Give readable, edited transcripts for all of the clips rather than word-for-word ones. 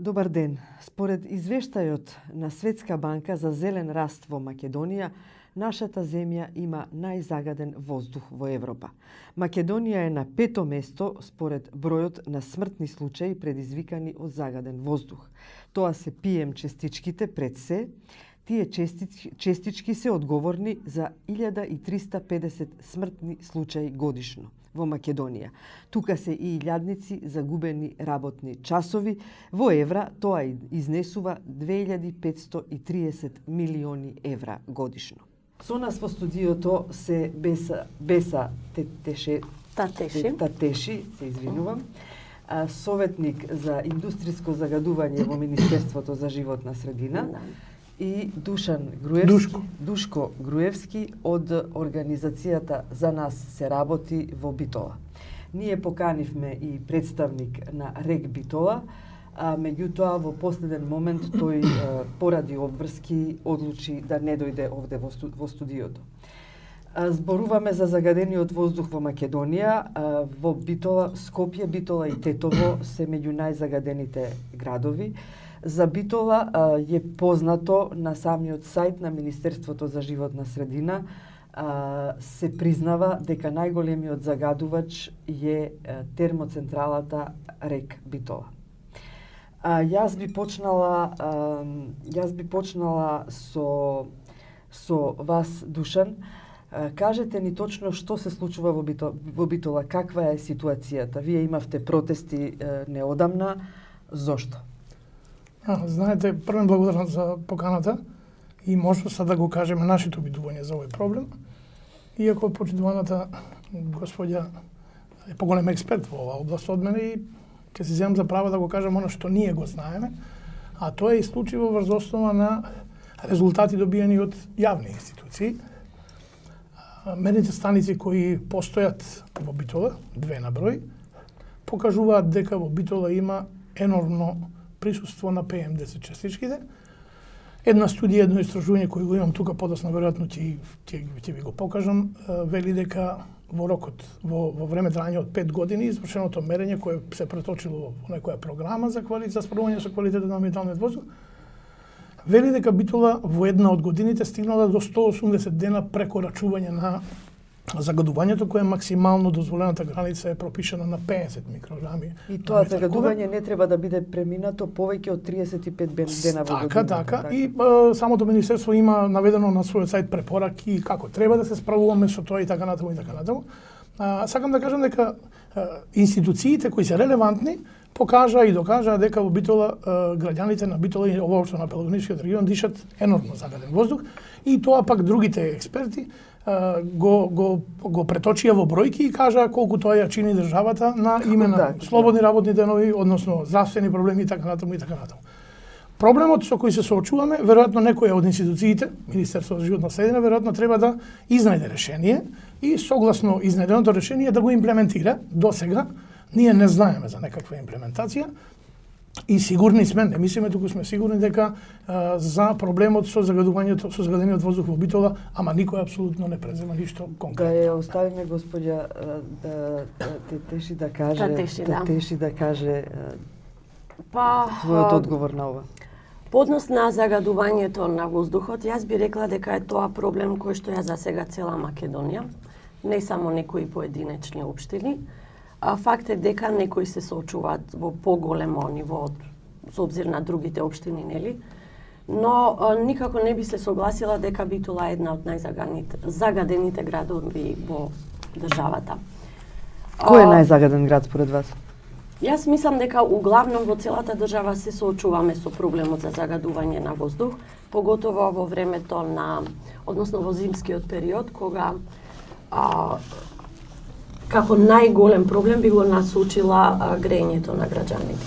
Добар ден. Според извештајот на Светска банка за зелен раст во Македонија, нашата земја има најзагаден воздух во Европа. Македонија е на 5-то место според бројот на смртни случаи предизвикани од загаден воздух. Тоа се PM честичките пред се. Тие честички се одговорни за 1350 смртни случаи годишно во Македонија. Тука се и илјадници загубени работни часови. Во евра тоа изнесува 2530 милиони евра годишно. Со нас во студиото се Беса Татеши, се извинувам, советник за индустријско загадување во Министерството за животна средина, и Душко Груевски од организацијата За нас се работи во Битола. Ние поканивме и представник на РЕК Битола, а меѓутоа во последен момент тој поради обврски одлучи да не дојде овде во студиото. Зборуваме за загадениот воздух во Македонија. Во Битола, Скопје, Битола и Тетово се меѓу најзагадените градови. За Битола е познато на самиот сајт на Министерството за животна средина се признава дека најголемиот загадувач е термоцентралата РЕК Битола. Јас би почнала со вас, Душан. Кажете ни точно што се случува во Битола, каква е ситуацијата? Вие имавте протести неодамна, зошто? Знаете, првен благодарам за поканата и можноста да го кажеме нашите обидување за овој проблем. Иако почитуваната господја е поголем експерт во оваа област од мене и ќе се земам за право да го кажам оно што ние го знаеме, а тоа е исклучиво врз основа на резултати добиени од јавни институции. Мерните станици кои постојат во Битола, 2 на број, покажуваат дека во Битола има енормно присуство на PM10 честичките. Една студија, едно истражување кој го имам тука подоцна, веројатно ќе ви го покажам, вели дека во рокот, во време трајање од 5 години, извршеното мерење кое се преточило во некоја програма за справување со квалитетот на амбиенталниот воздух, вели дека Битола во една од годините стигнала до 180 дена прекорачување на загадувањето, кое максимално дозволената граница е пропишана на 50 микрограми. И тоа загадување не треба да биде преминато повеќе од 35 дена во година. Така. И самото министерство има наведено на својот сајт препораки како треба да се справуваме со тоа и така натаму и така натаму. Сакам да кажам дека институциите кои се релевантни покажа и докажа дека во Битола граѓаните на Битола и воопшто на Пелагоничкиот регион дишат енормно загаден воздух и тоа пак другите експерти го преточија во бројки и кажа колку тоа ја чини државата на име на слободни работни денови, односно здравствени проблеми и така натаму и така натаму. Проблемот со кој се соочуваме, веројатно некоја од институциите, Министерството за животна средина, веројатно треба да изнајде решение и согласно изнајденото решение да го имплементира. До сега ние не знаеме за некаква имплементација и сигурни сме, не мислиме, туку сме сигурни дека за проблемот со загадувањето, со загадениот воздух во Битола, ама никој апсолутно не презема ништо конкретно. Да ја оставиме господја Татеши да каже својот одговор на ова. По однос на загадувањето на воздухот, јас би рекла дека е тоа проблем кој што ја засега цела Македонија, не само некои поединечни општини. Факт е дека некои се соочуваат во поголемо ниво со обзир на другите општини, нели? Но никако не би се согласила дека Битола е една од најзагадените градови во државата. Кој е најзагаден град според вас? Јас мислам дека углавном во целата држава се соочуваме со проблемот за загадување на воздух, поготово во времето односно во зимскиот период, кога како најголем проблем би го насочила грејењето на граѓаните.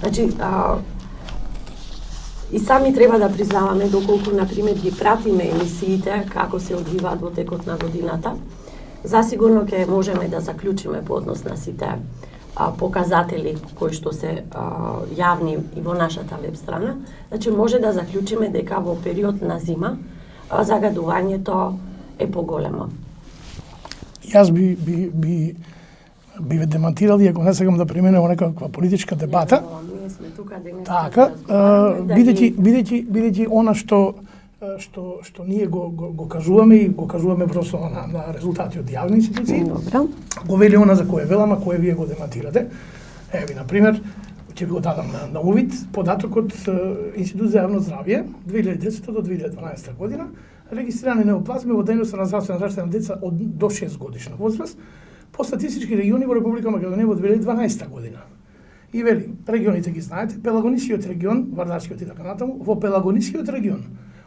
Значи, и сами треба да признаваме доколку, например, ги пратиме емисиите како се одвиваат во текот на годината, засигурно ќе можеме да заклучиме по однос на сите показатели кои што се јавни и во нашата веб страна. Значи, може да заклучиме дека во период на зима загадувањето е поголемо. Јас би биве демантирали, ако не сакам да преминеме во некаква политичка дебата. Ние сме тука денес. Така, бидејќи она што ние го кажуваме и го кажуваме врз основа на резултати од јавни институции. Добро. Го вели она за кое велам, а кое вие го демантирате. Еви, на пример, ќе ви го дадам на увид податокот Институт за јавно здравје 2010 до 2012 година регистрирани неоплазми во дејноста на здравствена заштита на деца од до 6 годишна возраст по статистички региони во Република Македонија во 2012 година. И вели, регионите ги знаете, Пелагонискиот регион, Вардарскиот и така натаму, во Пелагонискиот регион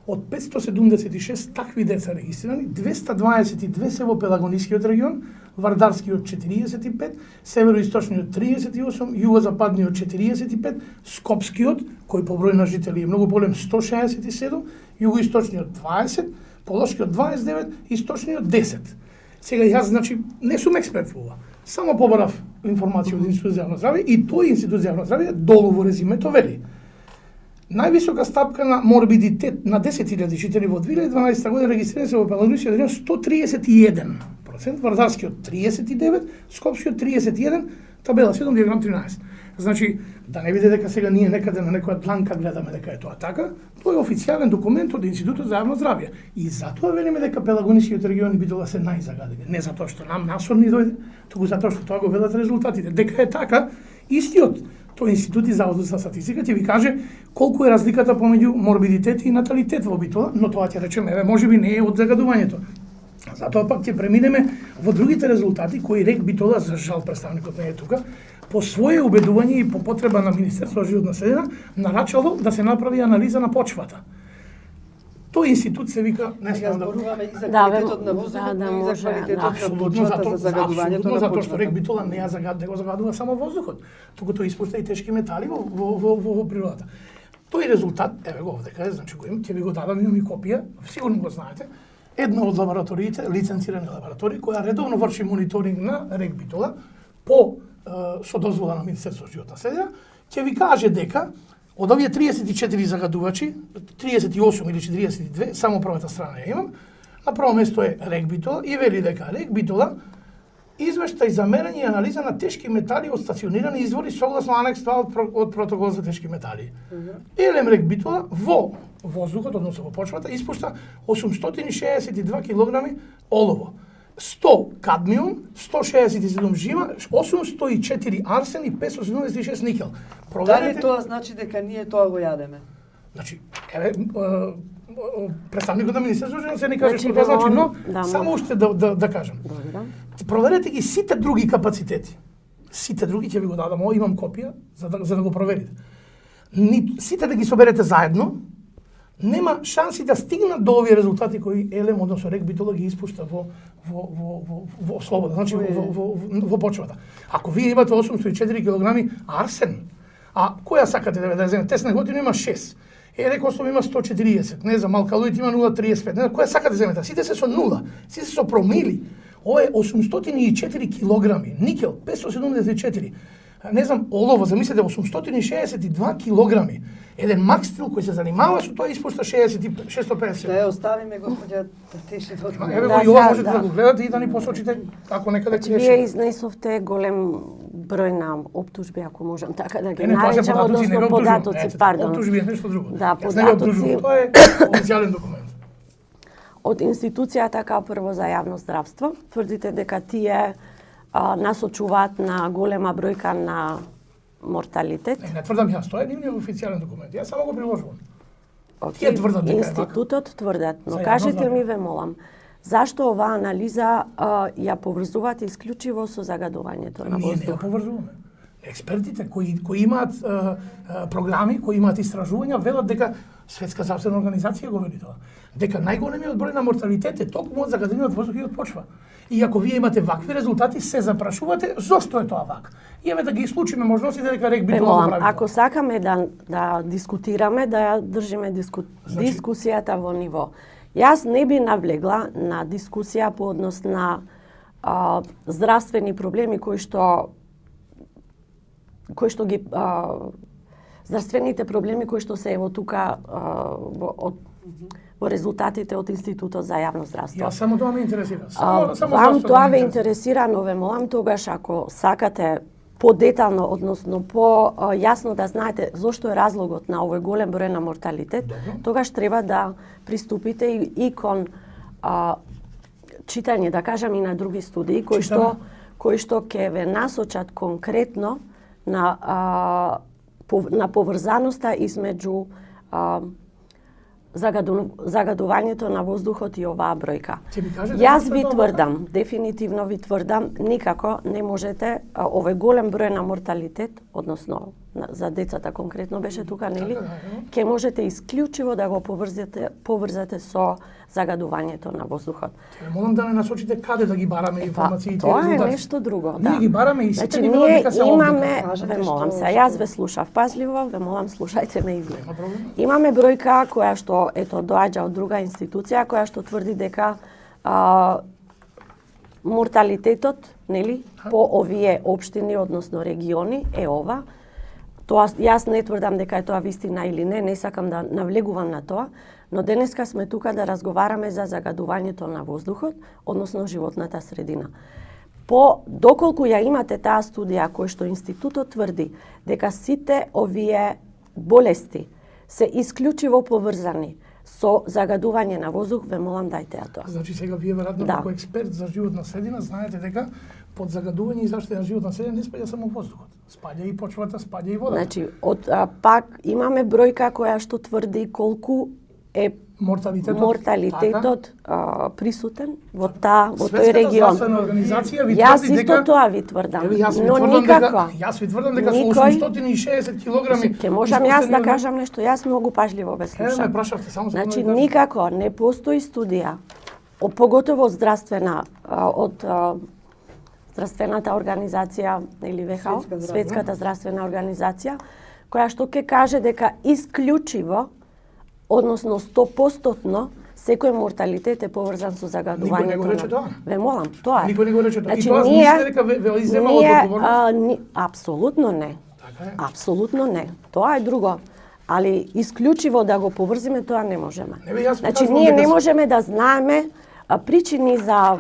од 576 такви деца регистрирани, 222 се во Пелагонискиот регион, Вардарскиот 45, Североисточниот 38, Југозападниот 45, Скопскиот, кој по број на жители е многу голем, 167, Југоисточниот 20, Полошкиот 29, Источниот 10. Сега јас, значи, не сум експерт во ова. Само побарав информација од Институт за јавно здравје и тој Институт за јавно здравје долу во резимето вели: највисока стапка на морбидитет на 10.000 жители во 2012 година регистрирани се во Пелагонискиот регион 131%, Вардарскиот 39%, Скопскиот 31%, табела 7, диаграм 13. Значи, да не биде дека сега ние некаде на некоја дланка гледаме дека е тоа така, тој е официјален документ од Институтот за јавно здравје. И затоа велиме дека Пелагонискиот регион и Битола се најзагадени. Не затоа што нам насор ни дојде, туку затоа што тоа го велат резултатите. Дека е така, истиот тој Институт и Заводот за статистика ќе ви каже колку е разликата помеѓу морбидитет и наталитет во Битола, но тоа ќе речеме, можеби не е од загадувањето. Затоа пак ќе преминеме во другите резултати кои рек Битола, за жал представникот не е тука, по своје убедување и по потреба на Министерството за животна средина нарачало да се направи анализа на почвата. Тој институт се вика, не знам да зборуваме и за Да, квалитетот на воздухот, но и за квалитетот на апсолутно почвата, за загадувањето на затоа што почвата. рек Битола не го загадува само воздухот, туку тој испушта и тешки метали во природата. Тој резултат, еве го овде каде, значи го имам, ќе ви го дадам, имам и копија, сигурно го знаете. Една од лабораториите, лиценцирани лаборатории, која редовно врши мониторинг на рек Битола по со дозвола на Министерството за животна средина, ќе ви каже дека од овие 34 загадувачи, 38 или 42, само првата страна ја имам, на прво место е рек Битола и вели дека рек Битола извештај за мерење и анализа на тешки метали од стационирани извори согласно анекс 2 од протокол за тешки метали. Елем рек Битола во воздухот, односно во почвата, испушта 862 килограми олово, 100 кадмиум, 167 жима, 804 арсен и 576 никел. Дали тоа значи дека ние тоа го јадеме? Значи, еве, представникот на Министерството се не каже што тоа значи, но само уште да кажам. Проверете ги сите други капацитети. Сите други ќе ви го дадам, имам копија за да го проверите. Сите да ги соберете заедно, нема шанси да стигнат до овие резултати кои Елем, односно рек Битола ги испушта во слобода, значи во почвата. Ако вие имате 804 килограми арсен, а која сакате да земете? Тесна година има 6. Рек Ослов има 140, не знам, алкалоид има 0,35. Не знам, која сакате да земете? Сите се со нула, сите се со промили. Ова е 804 килограми, никел 574. Не знам, олово, замислете, 862 килограми. Еден макстил кој се занимава со тоа испушта 650. Да ја оставиме, господја Татеши, да одмора. Еве го и ова можете да го гледате и да ни посочите ако некаде греши. Вие изнесовте голем број на оптужби, ако можам така да ги тоа се наречам, односно податоци, пардон. Оптужби е нешто друго. Да, податоци. Тоа е официјален документ. Од институцијата као прво за јавно здравство, тврдите дека тие насочуваат на голема бројка на морталитет. Не тврдам јас, тоа е нивниот официјален документ. Јас само го приложувам. Тие тврдат дека е така. Институтот тврдат, но кажете ми, ве молам, зашто оваа анализа ја поврзувате исклучиво со загадувањето на воздух? Ние не ја поврзуваме. Експертите кои имаат програми, кои имаат истражувања, велат дека Светска здравствена организација го вели тоа. Дека најголемиот број на морталитет е токму од загадениот воздух и од почва. И ако вие имате вакви резултати, се запрашувате зошто е тоа вака. И еве да ги исклучиме можностите дека рек Битола го прави. Ако сакаме да дискутираме, да ја држиме дискусијата во ниво. Јас не би навлегла на дискусија по однос на здравствени проблеми кои што ги здравствените проблеми кои што се ево тука од во резултатите од Институтот за јавно здравство. Ја само тоа ме интересира. Вам тоа ве интересира, но ве молам тогаш ако сакате подетално, односно по-јасно да знаете зошто е разлогот на овој голем број на морталитет, тогаш треба да приступите и кон читање, да кажам, и на други студии кои што ќе ве насочат конкретно на поврзаноста измеѓу загадувањето на воздухот и оваа бројка. Јас ви тврдам, дефинитивно ви тврдам, никако не можете овој голем број на морталитет, односно за децата конкретно беше тука, нели? Ќе можете исклучиво да го поврзате со загадувањето на воздухот. Молам да не насочите каде да ги бараме информациите и тоа резултати. Тоа е нешто друго, да. Ние ги бараме и сите ние дека се имаме, ве молам се, јас ве слушав пазливо, ве молам слушајте ме и вие. Имаме бројка која што ето доаѓа од друга институција која што тврди дека морталитетот, нели, по овие општини, односно региони е ова. Тоа јас не тврдам дека е тоа вистина или не сакам да навлегувам на тоа, но денеска сме тука да разговараме за загадувањето на воздухот, односно животната средина. Доколку ја имате таа студија која што институтот тврди дека сите овие болести се исклучиво поврзани со загадување на воздух, ве молам дајте ја тоа. Значи сега вие веројатно како експерт за животна средина знаете дека под загадување и заштита на животна средина не спаѓа само воздухот. Спаѓа и почвата, спаѓа и водата. Значи, пак имаме бројка која што тврди колку е морталитетот присутен во тој регион. Јас исто тоа ви тврдам, но никако. Јас ви тврдам дека со 860 килограми. Ке можам јас да кажам нешто, јас многу пажливо ве слушам. Значи никако не постои студија, поготово од здравствената организација или ВХО, Светската здравствена организација, која што ќе каже дека исклучиво, односно 100% секој морталитет е поврзан со загадувањето. Никој не го рече тоа? Ве молам, тоа е. Никој не го рече тоа. Значи, и тоа мислите дека ве иззема од одговорност? Апсолутно не. Така е. Апсолутно не. Тоа е друго. Али исклучиво да го поврзиме тоа не можеме. Значи ние не можеме да знаеме причини за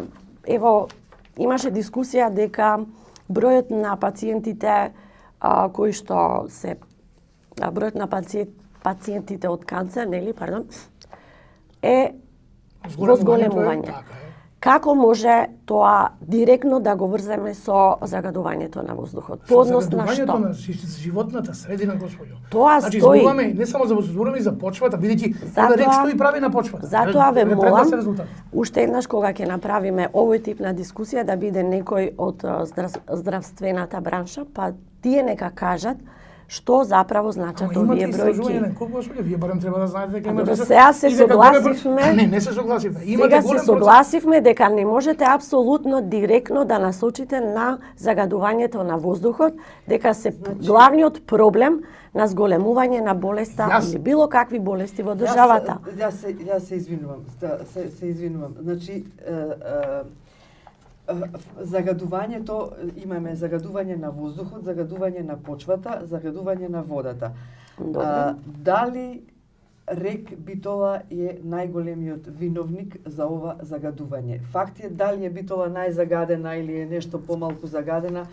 имаше дискусија дека бројот на пациентите кои што се бројот на пациентите од канцер, нели, е во зголемување. Како може тоа директно да го врземе со загадувањето на воздухот? По однос на што? Загадувањето на животната средина, господјо. Тоа значи, стои. Зборуваме не само за воздухот, и за почвата, бидејќи ова рек стои прави на почвата. Затоа ве молам, уште еднаш кога ќе направиме овој тип на дискусија да биде некој од здравствената бранша, па тие нека кажат што заправо значат овие бројки. Вие барем треба да знаете дека имате. Сега се согласивме. Не се согласивме. Сега се согласивме дека не можете апсолутно директно да насочите на загадувањето на воздухот, дека се главниот проблем на зголемување на болеста или било какви болести во државата. Јас се извинувам. Се извинувам. Значи загадувањето, имаме загадување на воздухот, загадување на почвата, загадување на водата. Дали рек Битола е најголемиот виновник за ова загадување? Факт е дали е Битола најзагадена или е нешто помалку загадена,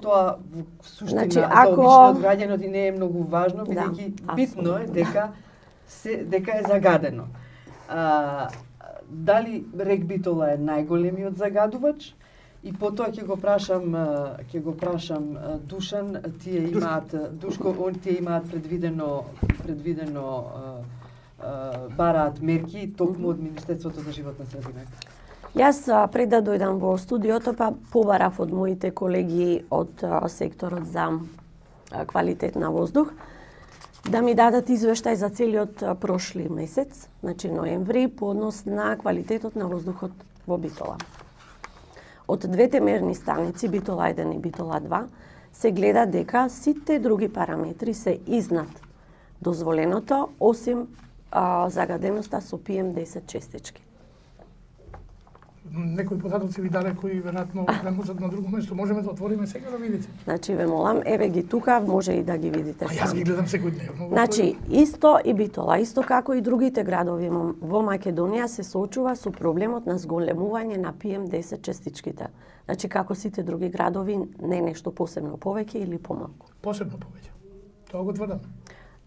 тоа во суштина за обичниот граѓанин не е многу важно, бидејќи битно е дека е загадено. Дали рек Битола е најголемиот загадувач? И потоа ќе го прашам Душан, тие имаат предвидено бараат мерки токму од Министерството за животна средина. Јас пред да дојдам во студиото па побарав од моите колеги од секторот за квалитет на воздух да ми дадат извештај за целиот прошли месец, значи ноември, по однос на квалитетот на воздухот во Битола. Од двете мерни станици, Битола 1 и Битола 2, се гледа дека сите други параметри се изнад дозволеното, осим загаденоста со PM10 честички. некои податоци ви даде кои веројатно премножат на друго место. Можеме да отвориме сега да видите. Значи ве молам, еве ги тука, може и да ги видите. А јас ги гледам секојдневно. Значи, исто и Битола, исто како и другите градови во Македонија се соочува со проблемот на зголемување на PM10 частичките. Значи, како сите други градови, не нешто посебно повеќе или помалку. Посебно повеќе. Тоа го тврдам.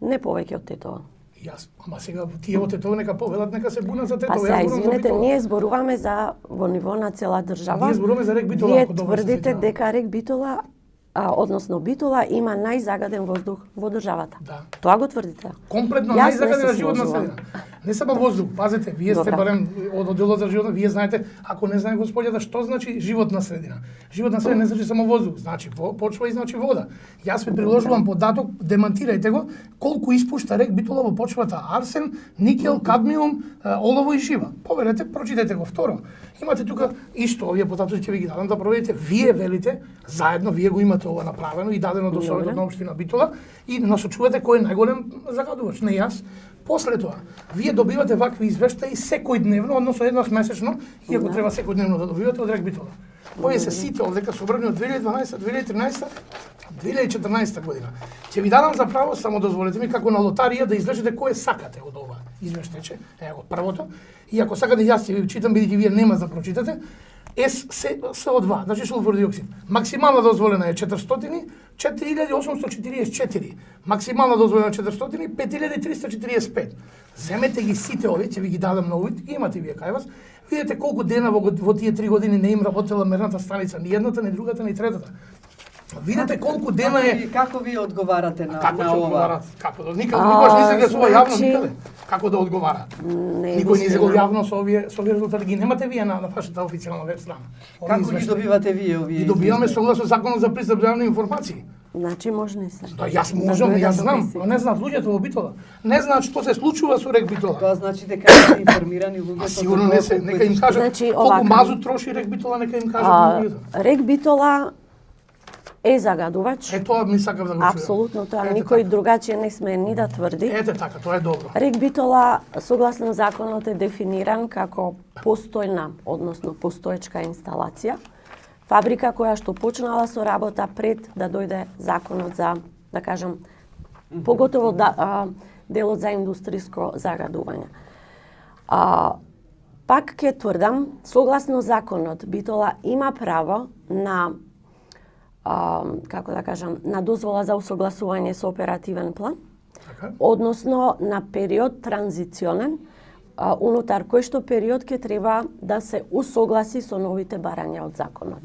Не повеќе од Тетоа. Јас, ама сега тие од Тетоа нека повелат, нека се бунат за Тетоа. Па сега, извинете, ние зборуваме за во ниво на цела држава. Ние зборуваме за рек Битола. Вие тврдите дека рек Битола, односно Битола, има најзагаден воздух во државата. Да. Тоа го тврдите. Комплетно Јас не најзагадена се животна сложувам. средина. Не само воздух, пазете, вие сте Добра. барем од одделот за животна, вие знаете, ако не знае господјата што значи животна средина. Животна средина не значи само воздух, значи почва и значи вода. Јас ви приложувам податок, демантирајте го, колку испушта рек Битола во почвата: арсен, никел, кадмиум, олово и жива. Поверете, прочитете го. Второ, имате тука исто овие податоци ќе ви ги дадам да проверите. Вие велите, заедно вие го имате ова направено и дадено до Советот на општина Битола и насочувате кој е најголем загадувач, не јас. После тоа, вие добивате вакви извештаи секојдневно, односно еднаш месечно, иако треба секојдневно да добивате од рек Битола. Овие се сите овдека собрани од 2012, 2013, 2014 година. Ќе ви дадам за право, само дозволете ми, како на лотарија да извлечете кое сакате од ова извештајче, ево го првото. И ако сакате јас ќе ви читам, бидејќи вие нема да прочитате, СО2, значи сулфур диоксид. Максимална дозволена е 400, 4844. Максимална дозволена 400, 5345. Земете ги сите овие, ќе ви ги дадам на увид, ги имате вие кај вас. Видете колку дена во тие 3 години не им работела мерната станица, ни едната, ни другата, ни третата. Видете колку дена е. Како ви одговарате на Како ќе ова? одговарат? Како да никогаш не се гласува јавно значи- никаде. Како да одговарат? Не, Никој не се го вистина. јавно со овие резултати ги немате вие на вашата официјална веб страна. Како ги добивате вие овие? Ги добиваме согласно законот за пристап до јавни информации. Значи можни се. Да, јас можам, Да јас дојдат знам, дописи. но не знаат луѓето во Битола. Не знаат што се случува со рек Битола. Тоа значи дека се информирани луѓето. А сигурно не се, нека им кажат Значи, колку овака. мазут троши рек Битола, нека им кажат на луѓето. Рек Битола е загадувач. Е тоа ми сакав да го чујам. Апсолутно, тоа Ете никој така. другачие не сме ни да тврди. Ете така, тоа е добро. Рек Битола, согласно законот, е дефиниран како постојна, односно постоечка инсталација. Фабрика која што почнала со работа пред да дојде законот за, да кажам, поготово делот за индустријско загадување. Пак ќе тврдам, согласно законот, Битола има право на како да кажам, на дозвола за усогласување со оперативен план, Така? односно на период транзиционен, унутар кој што период ќе треба да се усогласи со новите барања од законот.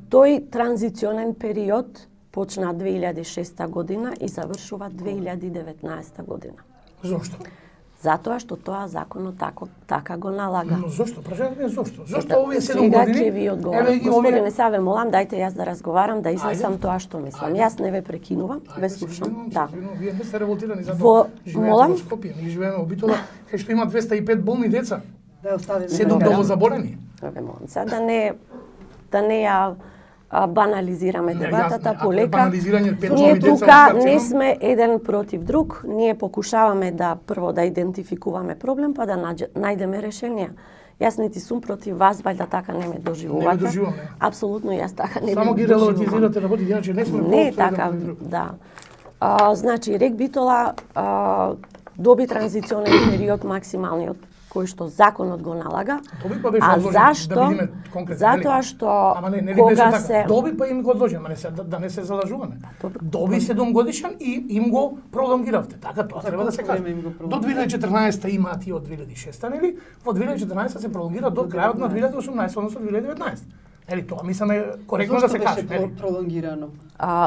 Тој транзиционен период почна 2006 година и завршува 2019 година. Зошто? Затоа што тоа законот така го налага. Но зошто? Прашајте зошто? Зошто овие 7 Сега години? ќе ви одговорам. ги Господине, сега ве молам, дајте јас да разговарам, да изнесам Ајде. тоа што мислам. Ајде. Јас не ве прекинувам, ве слушам. Да. Вие не сте револтирани затоа. Во- Живеете молам? во Скопје, ние живееме во Битола, кај што има 205 болни деца, Да оставиме. 7 Добре. долу заболени. Ве молам. Сега да не ја банализираме Не, дебатата јас не, полека. банализирање пет Ние нови деца тука во карценом. не сме еден против друг. Ние покушаваме да прво да идентификуваме проблем, па да најдеме решенија. Јас нити сум против вас, вајда така не ме доживувате. Не ме доживувам, не. Апсолутно јас така не Само ме ги доживувам. релативизирате работите, иначе не сме Не е против така, еден против друг. да. Значи, рек Битола доби транзиционен период максималниот кој што законот го налага. Доби па беше А одложен, зашто? да бидеме конкретни, Затоа нели? што Ама не беше кога така. се Доби па им го одложен, ама не се, да не се залажуваме. добро. Доби 7 годишен и им го пролонгиравте. Така тоа За треба да се колку каже. време им го До пролонгиравте? 2014 имаат и од 2006, нели? Во 2014 се пролонгира до крајот на 2018, односно 2019. Нели тоа мисламе коректно да Зошто се каже, беше нели? пролонгирано?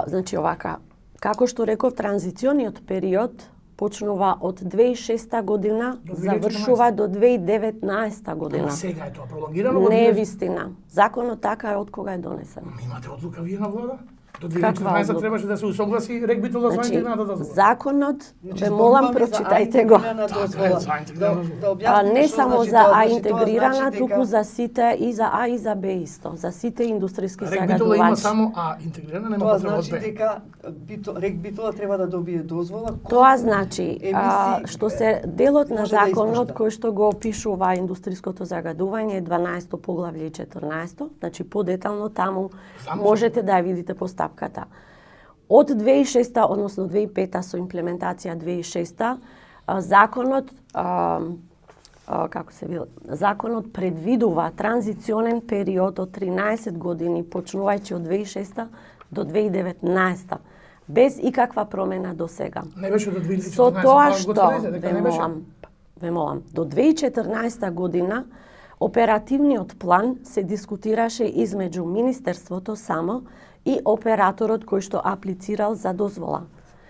Значи овака, како што реков, транзициониот период почнува од 2006 година, До 2014. завршува до 2019 година. Ама сега е тоа пролонгирано во Не е 2000. вистина. Законот така е од кога е донесен. Имате одлука вие на влада? До Каква 2014 одлука? требаше да се усогласи Рек Битола за интегрираната дозвола. Законот, Значи, ве молам, зборуваме за прочитајте го. аинтегрирана дозвола. за аинтегрирана дозвола. Да објасниме Не што само значи за тоа, А значи, тоа интегрирана, значи туку за сите и за А и за Б исто, за сите индустријски Рек Битола има загадувачи. само А интегрирана, нема Тоа потреба од значи Б. дека Рек Битола треба да добие дозвола. Тоа значи емисии што се делот на може да законот испушта. кој што го опишува индустриското загадување е 12 поглавје и 14, значи подетално таму Само можете да ја видите постапката. Од 2006, односно 2005 со имплементација 2006, законот како се вели, законот предвидува транзиционен период од 13 години почнувајќи од 2006 до 2019 без икаква промена до сега. Не беше до 2014. Со тоа го што тврдите дека не беше? ве молам, до 2014 година оперативниот план се дискутираше измеѓу Министерството само и операторот кој што аплицирал за дозвола.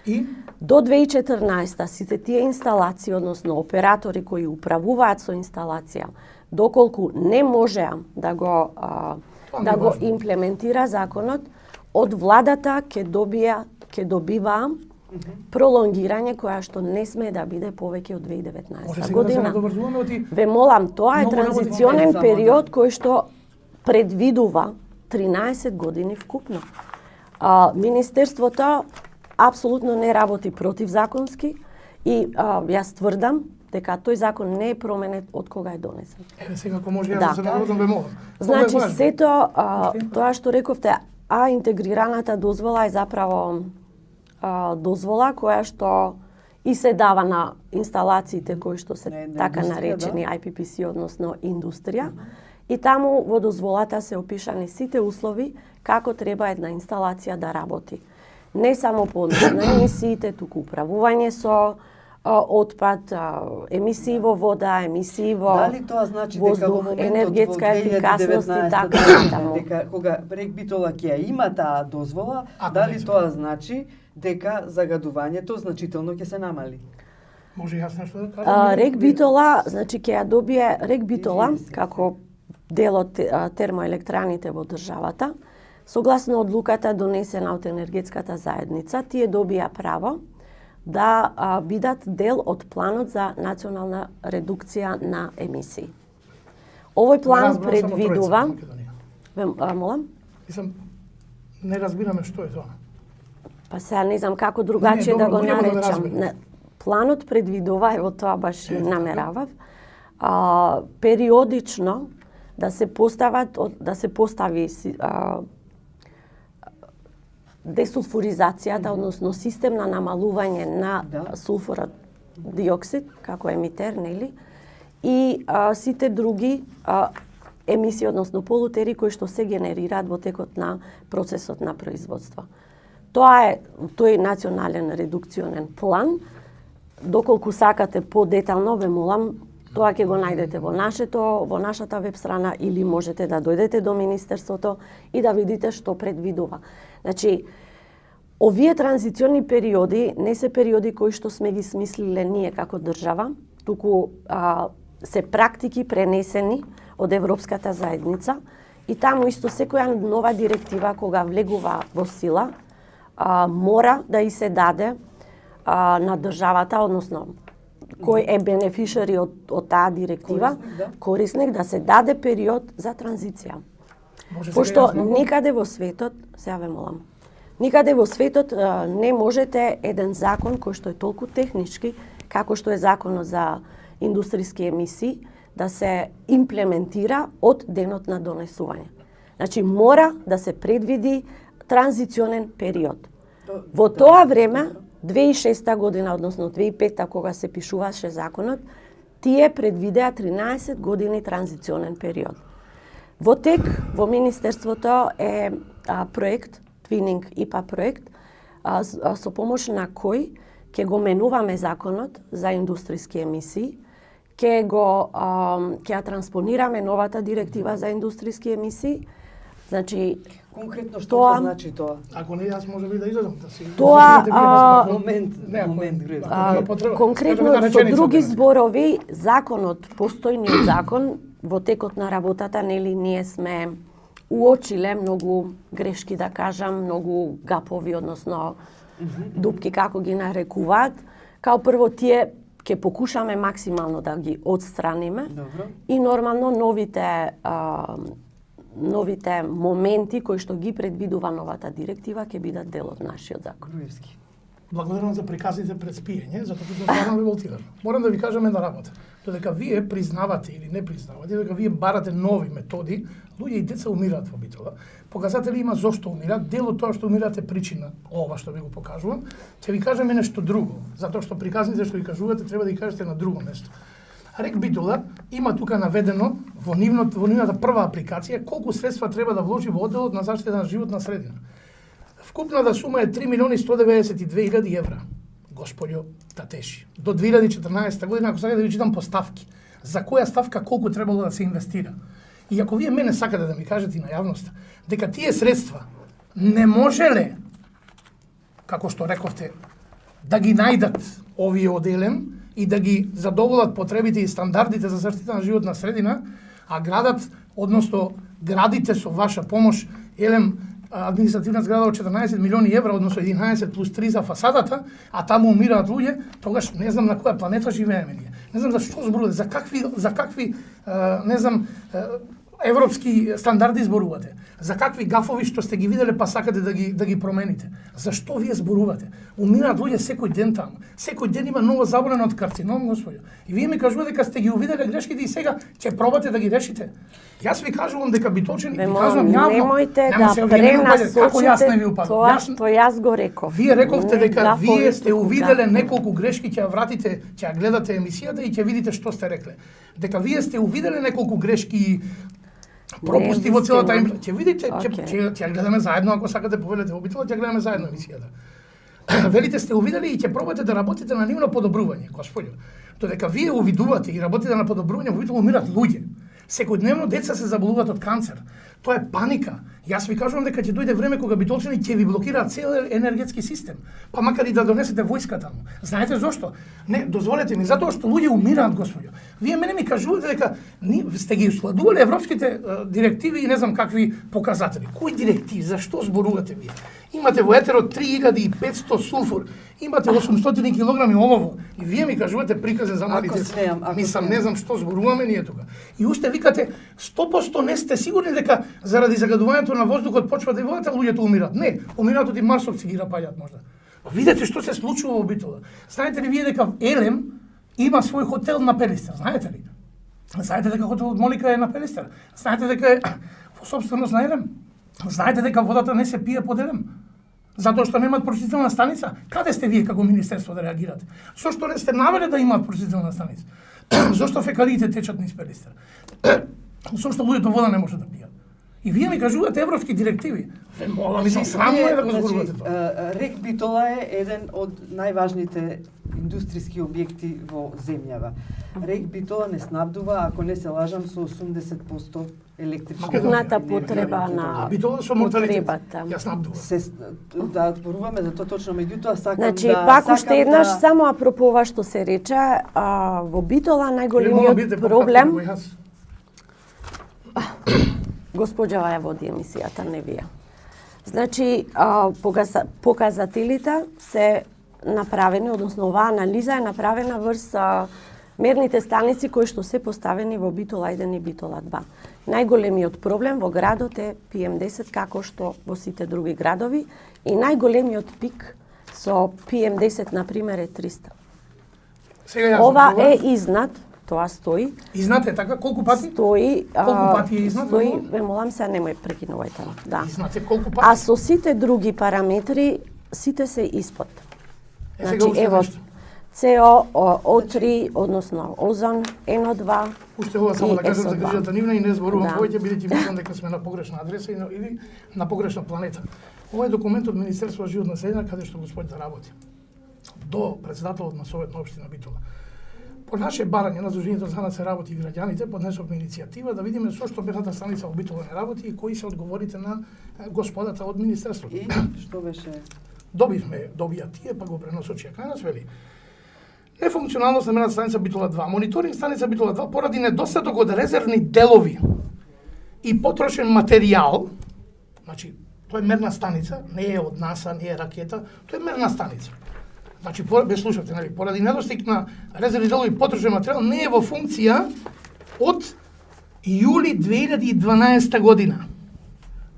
И До 2014 сите тие инсталации, односно оператори кои управуваат со инсталација, доколку не можеа да го не е важно. имплементира законот, од владата ќе добиваа пролонгирање која што не смее да биде повеќе од 2019 може сега да се година. надоврзуваме од и Ве молам, тоа е Многу работи транзиционен само период кој што предвидува 13 години вкупно. Министерството апсолутно не работи противзаконски и јас тврдам дека тој закон не е променет од кога е донесен. еве сега ако може јас Да. да се наводам ве молам. Значи Тоа е важно. сето тоа што рековте, а интегрираната дозвола е заправо дозвола која што и се дава на инсталациите кои што се На така индустрија, наречени да. IPPC, односно индустрија. И таму во дозволата се опишани сите услови како треба една инсталација да работи. Не само по однос на емисиите, туку управување со отпад, емисии во вода, емисии во Дали тоа значи дека во воздух, моментот енергетска во ефикасност и 2019 така година, натаму. дека кога Рек Битола ќе ја има таа дозвола, Ако дали не се тоа значи дека загадувањето значително ќе се намали? Може јас нешто да кажам? Рек Битола, значи ќе ја добие Рек Битола Извини се. како дел од термоелектраните во државата. Согласно одлуката донесена од енергетската заедница, тие добија право да бидат дел од планот за национална редукција на емисии. Овој план предвидува, молам, Мислам, не разбираме што е тоа. па сега не знам како другачие Не, да добро, го боље да наречам. разберете. Не, планот предвидува, ево тоа баш и Така. намеравав, периодично да се постави десулфуризацијата, односно систем на намалување на сулфурот диоксид како емитер, нели? И сите други емисии, односно полутери кои што се генерираат во текот на процесот на производство. Тој национален редукционен план. Доколку сакате подетално, ве молам, тоа ќе го најдете во нашата веб страна или можете да дојдете до Министерството и да видите што предвидува. Значи, овие транзициони периоди не се периоди кои што сме ги смислиле ние како држава, туку се практики пренесени од Европската заедница и таму исто секоја нова директива кога влегува во сила, мора да и се даде на државата, односно кој е бенефишери од таа директива, корисник да се даде период за транзиција. Пошто никаде во светот, сега ве молам, никаде во светот не можете еден закон кој што е толку технички, како што е законот за индустријски емисии, да се имплементира од денот на донесување. Значи мора да се предвиди транзиционен период. Во тоа време 2006 година, односно 2005 кога се пишуваше законот, тие предвидеа 13 години транзиционен период. Во тек во Министерството е проект, Twinning IPA проект, со помош на кој ќе го менуваме законот за индустријски емисии, ќе ја транспонираме новата директива за индустријски емисии. Значи, конкретно што ќе значи тоа? Ако не јас може би да излезам да си. Конкретно со други зборови, законот, постојниот закон во текот на работата, нели ние сме уочиле многу грешки, да кажам, многу гапови, односно дупки, како ги нарекуваат. Као прво тие ќе покушаме максимално да ги отстраниме. Добро. И нормално новите моменти кои што ги предвидува новата директива ќе бидат дел од нашиот закон. Груевски. Благодарам за приказите пред спиење, затоа што сум стварно револтиран. Морам да ви кажам една работа. Додека вие признавате или не признавате, додека вие барате нови методи, луѓе и деца умираат во Битола. Показатели има зошто умираат, дел од тоа што умираат е причина ова што ви го покажувам. Ќе ви кажеме нешто друго, затоа што приказните што ви кажувате треба да ги кажете на друго место. Рек Битола има тука наведено во нивната прва апликација колку средства треба да вложи во одделот на заштита на животна средина. Вкупната сума е 3.192.000 евра. Господјо Татеши, до 2014 година, ако сакате да ви читам по ставки, за која ставка колку требало да се инвестира. И ако вие мене сакате да ми кажете на јавноста, дека тие средства не можеле, како што рековте, да ги најдат овие од ЕЛЕМ и да ги задоволат потребите и стандардите за заштита на животна средина, а градот, односно градите со ваша помош, ЕЛЕМ административна зграда од 14 милиони евра, односно 11 плюс 3 за фасадата, а таму умираат луѓе, тогаш не знам на која планета живееме ние. Не знам за што зборувате, за какви не знам европски стандарди зборувате, за какви гафови што сте ги виделе па сакате да ги промените. Зашто вие зборувате? Умираат луѓе секој ден таму. Секој ден има ново заболено од карцином, господјо. И вие ми кажувате дека сте ги увиделе грешките и сега ќе пробате да ги решите. Јас ви кажувам дека битолчани, ви кажувам јавно, немојте да пренасочите тоа што јас го реков. Вие рековте дека вие сте увиделе неколку грешки, ќе ја вратите, ќе ја гледате емисијата и ќе видите што сте рекле. Дека вие сте увиделе неколку грешки, пропусти во целата ќе видите, ќе ја гледаме заедно, ако сакате повелете во Битола, ќе гледаме заедно емисијата. Велите сте увидели и ќе пробате да работите на нивно подобрување, господјо. Додека вие увидувате и работите на подобрување, во Битола умират луѓе. Секојдневно деца се заболуваат од канцер. Тоа е паника. Јас ви кажувам дека ќе дојде време кога битолчани ќе ви блокираат цел енергетски систем. Па макар и да донесете војска таму. Знаете зошто? Не, дозволете ми, затоа што луѓе умираат, господјо. Вие мене ми кажувате дека сте ги усладувале европските директиви и не знам какви показатели. Кои директиви? Зашто зборувате вие? Имате во етеро 3500 сулфур, имате 800 килограми олово и вие ми кажувате приказе за малите. Мислам, не знам што зборуваме ние тука. И уште викате 100% не сте сигурни дека заради загадувањето на воздухот почва да и водата луѓето умират. Не, умират од и марсовци ги рапаѓаат можда. Видете што се случува во Битола. Знаете ли вие дека ЕЛЕМ има свој хотел на Пелистер, знаете ли? Знаете дека хотелот Молика е на Пелистер? Знаете дека е во собственост на ЕЛЕМ? Знаете дека водата не се пие под ЕЛЕМ? Затоа што немаат прочистителна станица? Каде сте вие како министерство да реагирате? Зошто не сте навеле да имаат прочистителна станица? Зошто фекалиите течат низ Пелистер? Зошто луѓето вода не може да пијат? И вие ми кажувате европски директиви. Ве молам, мислам, срамно е да го зборувате тоа. Рек Битола е еден од најважните индустријски објекти во земјава. Рек Битола не снабдува, ако не се лажам, со 80% електрична Вкупната потреба на Битола со морталитет. Ја снабдува. Да зборуваме за тоа точно, меѓутоа сакам значи, пак уште еднаш, само апропо ова што се рече, во Битола најголемиот проблем госпоѓава ја води емисијата, не вие. Значи, показателите се направени, односно оваа анализа е направена врз мерните станици кои што се поставени во Битола 1 и Битола 2. Најголемиот проблем во градот е PM10, како што во сите други градови, и најголемиот пик со PM10, например, е 300. Ова е изнад, тоа стои. Изнад е така? Колку пати? Стои. Колку пати е изнад? Стои, ве молам се, немој прекинувајте. Да. Изнад е колку пати? А со сите други параметри, сите се испод. Значи, ево, CO, O3, односно озон, NO2 уште ова само да кажам за грижата нивна и не зборувам повеќе, бидејќи мислам дека сме на погрешна адреса или на погрешна планета. Ова е документ од Министерство за животна средина каде што господите работи. До председателот на Совет на општина Битола. По наше барање на Сдруженијето за нас се работи и граѓаните, поднесовме иницијатива да видиме зошто мерната станица во Битола не работи и кои се одговорите на господата од Министерството. И што беше? Добија тие, па го преносочија кај нас, вели. Нефункционалност на мерната станица Битола 2. Мониторинг станица Битола 2 поради недостаток од резервни делови и потрошен материјал, значи тоа е мерна станица, не е од НАСА, не е ракета, тоа е мерна станица. Значи, слушате, нели, поради недостиг на резервни делови потрошен материјал не е во функција од јули 2012 година.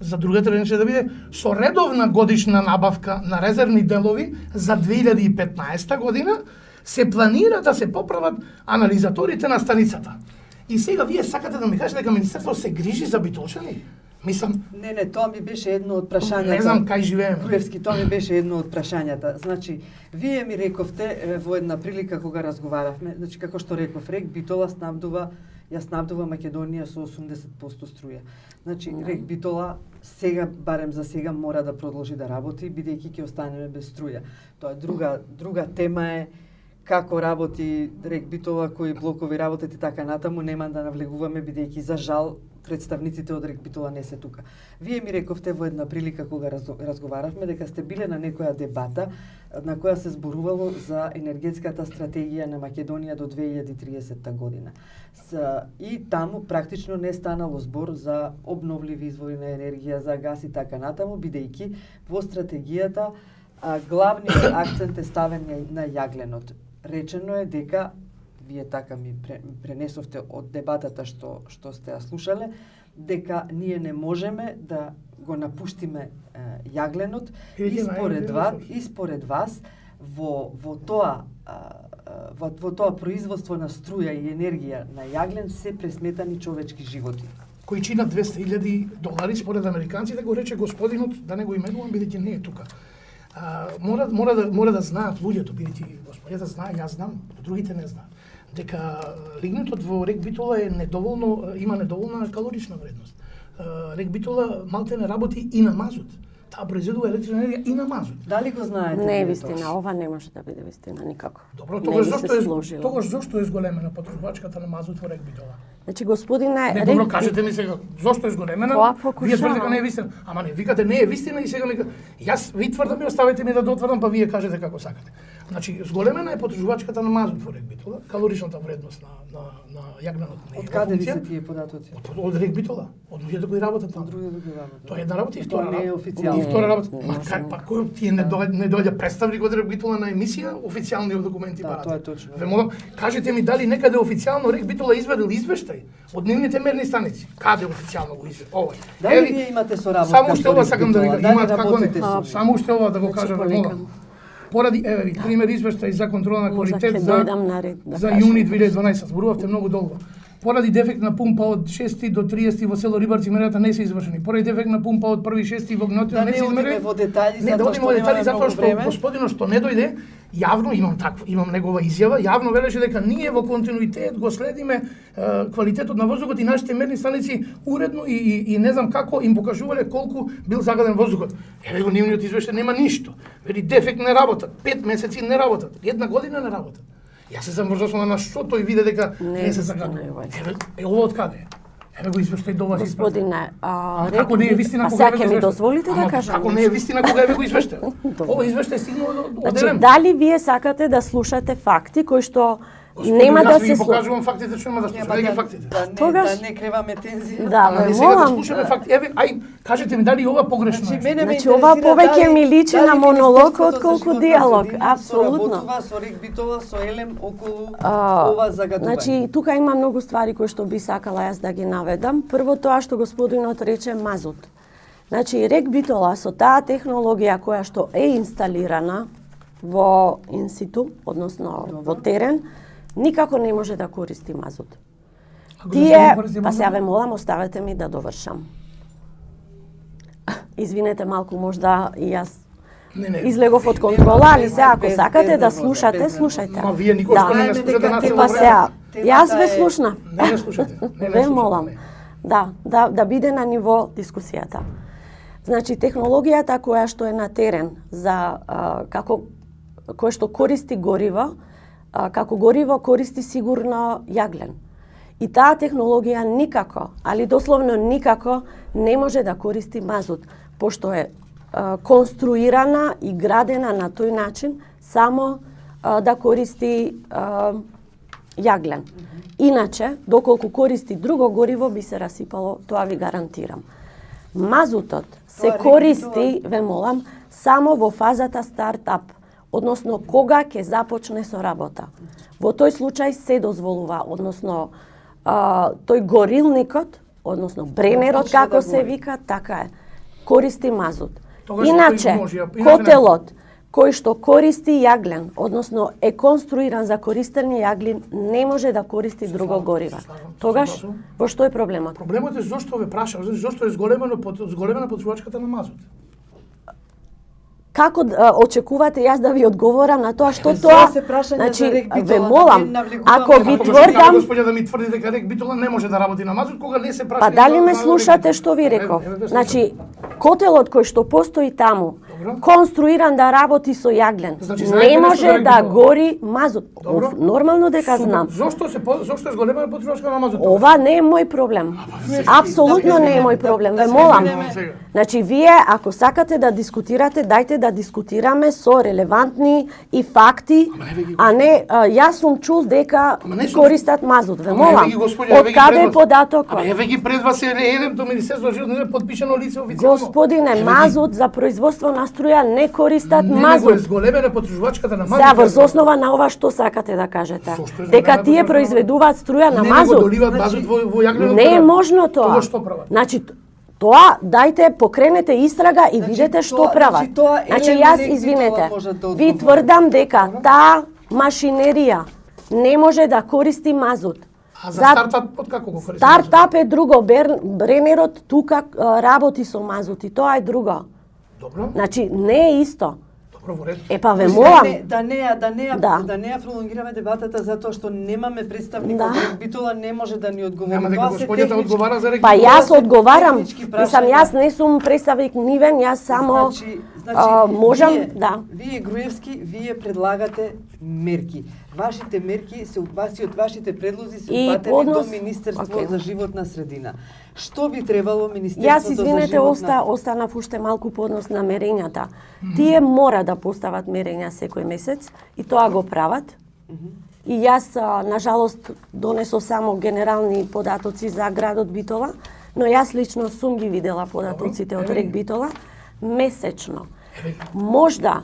За другата рече да биде со редовна годишна набавка на резервни делови за 2015 година се планира да се поправат анализаторите на станицата. И сега вие сакате да ми кажете дека Министерството се грижи за Битолчани? Мислам... Не, тоа ми беше едно од прашањата. Не знам кај живееме. Груевски, тоа ми беше едно од прашањата. Значи, вие ми рековте во една прилика кога разговаравме, значи како што реков, РЕК Битола снабдува Македонија со 80% струја. Значи, РЕК Битола сега, барем за сега, мора да продолжи да работи, бидејќи ќе останеме без струја. Тоа е друга тема е како работи РЕК Битола, кои блокови работат и така натаму, нема да навлегуваме, бидејќи за жал представниците од РЕК Битола не се тука. Вие ми рековте во една прилика кога разговаравме дека сте биле на некоја дебата на која се зборувало за енергетската стратегија на Македонија до 2030 година. И таму практично не станало збор за обновливи извори на енергија, за газ и така натаму, бидејќи во стратегијата главниот акцент е ставен на јагленот. Речено е дека вие така ми пренесовте од дебатата што сте ја слушале, дека ние не можеме да го напуштиме јагленот и според вас во тоа производство на струја и енергија на јаглен се пресметани човечки животи. Кои чинат $200,000 според американците, го рече господинот, да не го именувам бидејќи не е тука. Мора да знаат луѓето, бидејќи господјата знае, јас знам, другите не знаат, дека лигнитот во РЕК Битола има недоволна калорична вредност. РЕК Битола малте не работи и на мазут. Таа произведува електрична енергија и на мазут. Дали го знаете? Не е вистина, ова не може да биде вистина никако. Добро, тогаш зошто е зголемена потребувачката на мазут во РЕК Битола? Значи, господине, не, добро, кажете ми сега, зошто е зголемена? Вие тврдите дека не е вистина. Ама не, викате не е вистина и сега ми ви тврдам и оставете ми да дотврдам, па вие кажете како сакате. Значи, зголемена е потребувачката на мазут во РЕК Битола, калоричната вредност на јагленот не е. Од каде ви се тие податоци? Од РЕК Битола, од луѓето кои работат таму. Тоа е една работа и втора не е официјално. И втора работа. Па кој тие не доаѓа представник од РЕК Битола на емисија, официјални документи барате. Да, тоа е точно. Ве молам, кажете ми дали некаде официјално РЕК Битола извадил извештај од нивните мерни станици. Каде официјално го изведи? Овој. Дали вие имате соработка? Само уште ова сакам да ви кажам, имаат како не. Само уште ова да го кажам, ве молам. Поради пример извештај за контрола на квалитет за јуни 2012, зборувавте многу долго. Поради дефект на пумпа од 6 до 30 во село Рибарци мерата не се извршени. Поради дефект на пумпа од 1.6 во Гнотино не се извршени. Да не одиме во детали, затоа што господинот што не дојде, јавно имам негова изјава, јавно велеше дека ние во континуитет го следиме квалитетот на воздухот и нашите мерни станици уредно и не знам како им покажувале колку бил загаден воздухот. Еве го нивниот извештај нема ништо. Вели дефект не работат, 5 месеци не работат, 1 година не работат. Јас се замрзосна на шото и виде дека не се загадува. Ова од каде? Еве го извештај до вас. Господине, како не е вистина кога сега ми дозволите да кажам. Како не е вистина кога еве го извештај? Ова извештај стигнува од Елем. Дали вие сакате да слушате факти кои што нема да се покажувам фактите, што нема да слушате фактите. Да не креваме тензија. Да, не сега да слушаме факти. Еве, кажете ми дали ова погрешно е. Значи ова повеќе ми личи на монолог отколку диалог, апсолутно. Работува со РЕК Битола, со Елем околу ова загадување. Значи тука има многу ствари кои што би сакала јас да ги наведам. Прво тоа што господинот рече мазут. Значи РЕК Битола со таа технологија која што е инсталирана во инситу, односно во терен, никако не може да користи мазут. Па сега ве молам, оставете ми да довршам. Извинете малку, можда и јас излегов од контрола, али сега ако сакате да слушате, слушајте. Ма вие никош не не слушате нас. Па сега, јас ве слушнав. Не слушате. Ве молам. Да биде на ниво дискусијата. Значи технологијата која што е на терен за која што користи гориво, како гориво користи сигурно јаглен. И таа технологија никако, али дословно никако, не може да користи мазут, пошто е конструирана и градена на тој начин само да користи јаглен. Иначе, доколку користи друго гориво, би се расипало, тоа ви гарантирам. Мазутот се користи, ве молам, само во фазата стартап, односно кога ќе започне со работа. Во тој случај се дозволува, односно тој горилникот, односно бренерот, како се вика, така е, користи мазут. Иначе, котелот кој што користи јаглен, односно е конструиран за користење јаглен, не може да користи друго гориво. Тогаш, во што е проблемот? Проблемот е зошто ве прашам, зошто е зголемена потребувачката на мазут? Како очекувате јас да ви одговорам на тоа што тоа? Значи, ве молам, ако ви тврдам, господја да ми тврди дека рек битола не може да работи на мазут, кога не се праша. Па дали ме слушате што ви реков? Значи, котелот кој што постои таму, конструиран да работи со јаглен, не може да гори мазут. Нормално дека знам. Зошто е зголемена потребувачка на мазут? Ова не е мој проблем. Апсолутно не е мој проблем. Ве молам. Значи, вие ако сакате да дискутирате, дајте да дискутираме со релевантни и факти, а не јас сум чул дека користат мазут. Ве молам. Од каде е податокот? Еве ги пред вас е еден до Министерството за живот, подпишано лице официјално. Господине, мазут за производство на струја не користат мазут. Не, него е зголемена потребувачката на мазут. Сега врз основа на ова што сакате да кажете? Дека тие произведуваат струја на мазут? Не, него доливаат мазут во јагленото. Не е можно тоа. Тоа што прават? Значи, тоа, дајте, покренете истрага и видете што прават. Значи, јас, извинете, ви тврдам дека таа машинерија не може да користи мазут. А за стартап како го користи? Стартап е друго, бренерот тука работи со мазут и тоа е друго. Добро. Значи, не е исто. Добро, во ред. Епа ве молам. Да не ја пролонгираме дебатата затоа што немаме представник од Рек Битола, не може да ни одговори. Нема дека господјата одговара за Рек Па Битола. јас одговарам. Мислам, јас не сум представник нивен, јас само можам, да. Вие Груевски, вие предлагате мерки. Вашите мерки се од вашите предлози се упатени до Министерство за животна средина. Што би требало Министерството за животна? Јас, извинете, останав уште малку по однос на мерењата. Тие мора да постават мерења секој месец и тоа го прават. И јас, на жалост, донесов само генерални податоци за градот Битола, но јас лично сум ги видела податоците од Рек Битола месечно. Можда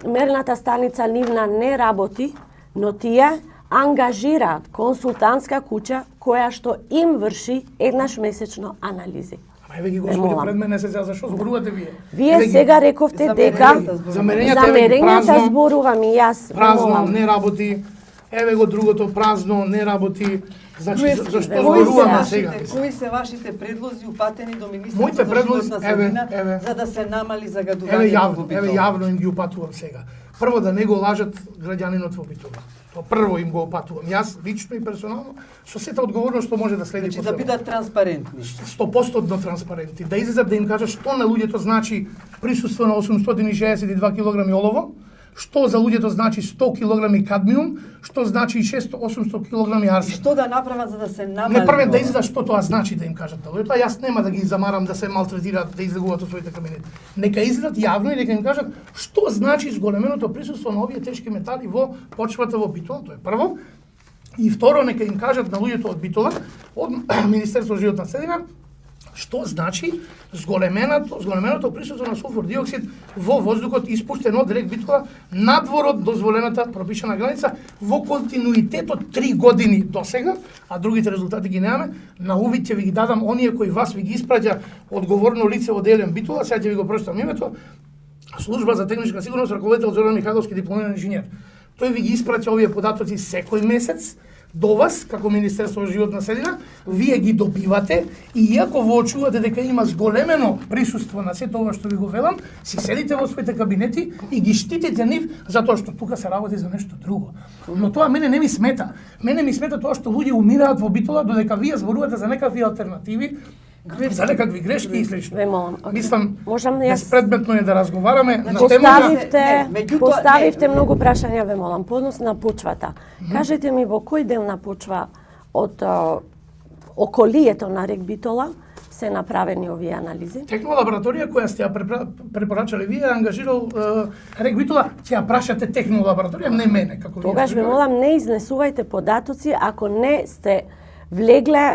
мерната станица нивна не работи, но тие ангажираат консултантска куќа која што им врши еднаш месечно анализи. Еве ги господи пред мене се зашо зборувате вие? Вие сега рековте дека за мерењата зборувам и јас. Празно не работи. Еве го другото празно не работи. Значи зашто зборуваме сега? Кои се вашите предлози упатени до Министерството за животна средина за да се намали загадувањето во Битола? Еве јавно им ги упатувам сега. Прво да не го лажат граѓанинот во Битола. Тоа прво им го опатувам. Јас лично и персонално со сета одговорност што може да следи после. Да бидат транспарентни. 100% транспарентни. Да излезат да им кажат што на луѓето значи присуство на 862 кг олово, што за луѓето значи 100 кг кадмиум, што значи 600-800 кг арсен. И што да направат за да се намали? Не првен да излезат што тоа значи да им кажат на луѓето. Јас нема да ги замарам да се малтретираат, да излегуваат од своите кабинети. Нека излезат јавно и нека им кажат што значи зголеменото присуство на овие тешки метали во почвата во Битола, тоа е прво. И второ, нека им кажат на луѓето од Битола, од Министерството за животна средина, што значи зголеменото присуство на сулфур диоксид во воздухот испуштен од Рек Битола надвор од дозволената пропишана граница во континуитет од 3 години досега, а другите резултати ги немаме. На увид ќе ви ги дадам оние кои вас ви ги испраќа одговорно лице од Елен Битола, сега ќе ви го прочитам името, Служба за техничка сигурност, раководител Зоран Михайловски, дипломиран инженер. Тој ви ги испраќа овие податоци секој месец до вас, како Министерство за животна средина, вие ги добивате и иако воочувате дека има зголемено присуство на сето ова што ви го велам, си седите во своите кабинети и ги штитите нив затоа што тука се работи за нешто друго. Но тоа мене не ми смета. Мене ми смета тоа што луѓе умираат во Битола додека вие зборувате за некакви алтернативи, за некакви грешки и слично. Мислам, безпредметно е да разговараме на темата. Поставивте многу прашања, ве молам, по однос на почвата. Кажете ми во кој дел на почва од околието на Рек Битола се направени овие анализи. Технова лабораторија која сте ја препорачале вие ангажирал Рек Битола, ќе ја прашате технова лабораторија, не мене како вие. Тогаш ве молам, не изнесувајте податоци ако не сте влегле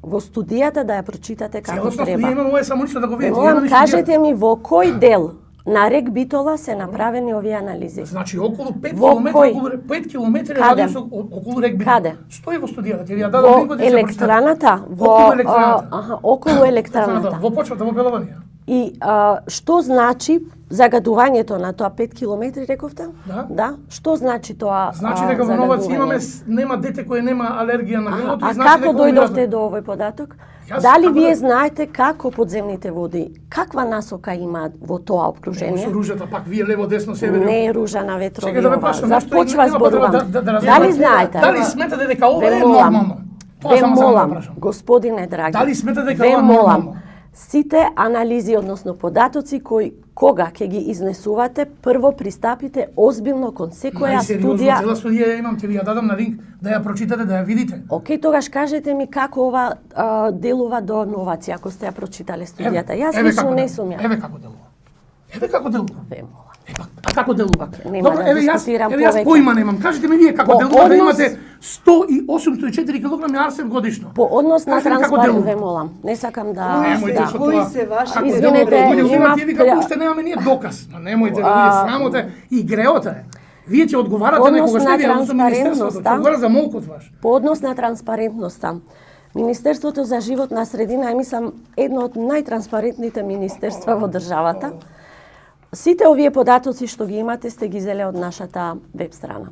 во студијата да ја прочитате како целосно треба. Целосно имаме ова само ништо да го видите. Молам, кажете ми во кој дел на Рек Битола се направени овие анализи? Значи околу 5 Во км, кој? околу 5 км Каде? радиус околу Рек Битола. Каде? Стои во студијата, ќе ви ја дадам Во линкот и се прочитате. електраната, Околу електраната. околу електраната. Во почвата, во Белованија. И што значи загадувањето на тоа 5 километри, рековте? Да. Што значи тоа Значи дека во Новац имаме загадување? нема дете кое нема алергија на белото, А и значи како дека дојдовте до овој податок? Јас Дали како вие да- знаете како подземните води, каква насока има во тоа Со обкружение? ружата пак вие лево, десно, север. Не е ружа на Сега да ме ветровиова. прашам За нешто и почва нема потреба зборувам. разберам. Дали знаете? Дали сметате дека ова Ве е молам, нормално? Тоа ве само да молам, прашам. господине драги. Дали сметате дека ве ова е молам, нормално? сите анализи, односно податоци кои кога ќе ги изнесувате, прво пристапите озбилно кон секоја Најсериозно, студија. цела студија ја имам, ќе ви ја дадам на линк да ја прочитате, да ја видите. Океј, тогаш кажете ми како ова делува до новаци, ако сте ја прочитале студијата. Јас лично како не делува. сум ја. Еве како делува. Еве како делува. Ве молам. А како делува? Нема Добро, да еве јас дискутирам поима повеќе. немам. Кажете ми вие како По делува да однос- имате 100 и 804 килограми арсен годишно. По однос на Кажете ми како транспарент, делува. ве молам. Не сакам да... Немојте да. со Кои тоа. се вашите Како Извинете, делува? Луѓе има умат и вика пра- уште немаме ние доказ. Ма немојте да вие срамоте и греоте. Вие ќе одговарате Однос некогаш на не вие, односно министерството. транспарентноста. Ќе одговара за молкот ваш. По однос на транспарентноста, Министерството за животна средина е, мислам, едно од најтранспарентните министерства во државата. Сите овие податоци што ги имате сте ги зеле од нашата веб страна.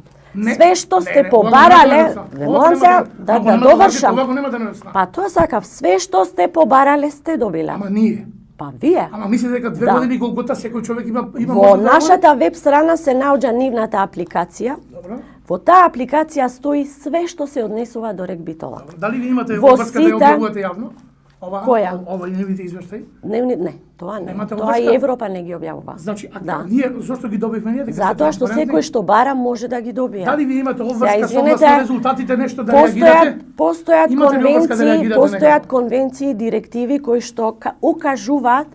Све што сте побарале, ве молам се да довршам. Ова го нема да не стане. Па тоа сакав, све што сте побарале сте добиле. Ама ние. Па вие. Ама мислите дека 2 Да. години колкото секој човек има Во може да нашата веб страна се наоѓа нивната апликација. Добро. Во таа апликација стои све што се однесува до Рек Битола. Дали ви имате Во обврска да ја сите- објавувате јавно? Ова, Која? Ова и невите извештаи? Не, тоа не. Немате Тоа обврска? и Европа не ги објавува. Значи, а Да. ние зошто ги добивме ние дека сте Затоа што транспарентни? секој што бара може да ги добие. Дали ви имате Сега, обврска извинете, согласно резултатите нешто да реагирате? Постојат Имате ли обврска да реагирате постојат некако? конвенции и директиви кои што укажуваат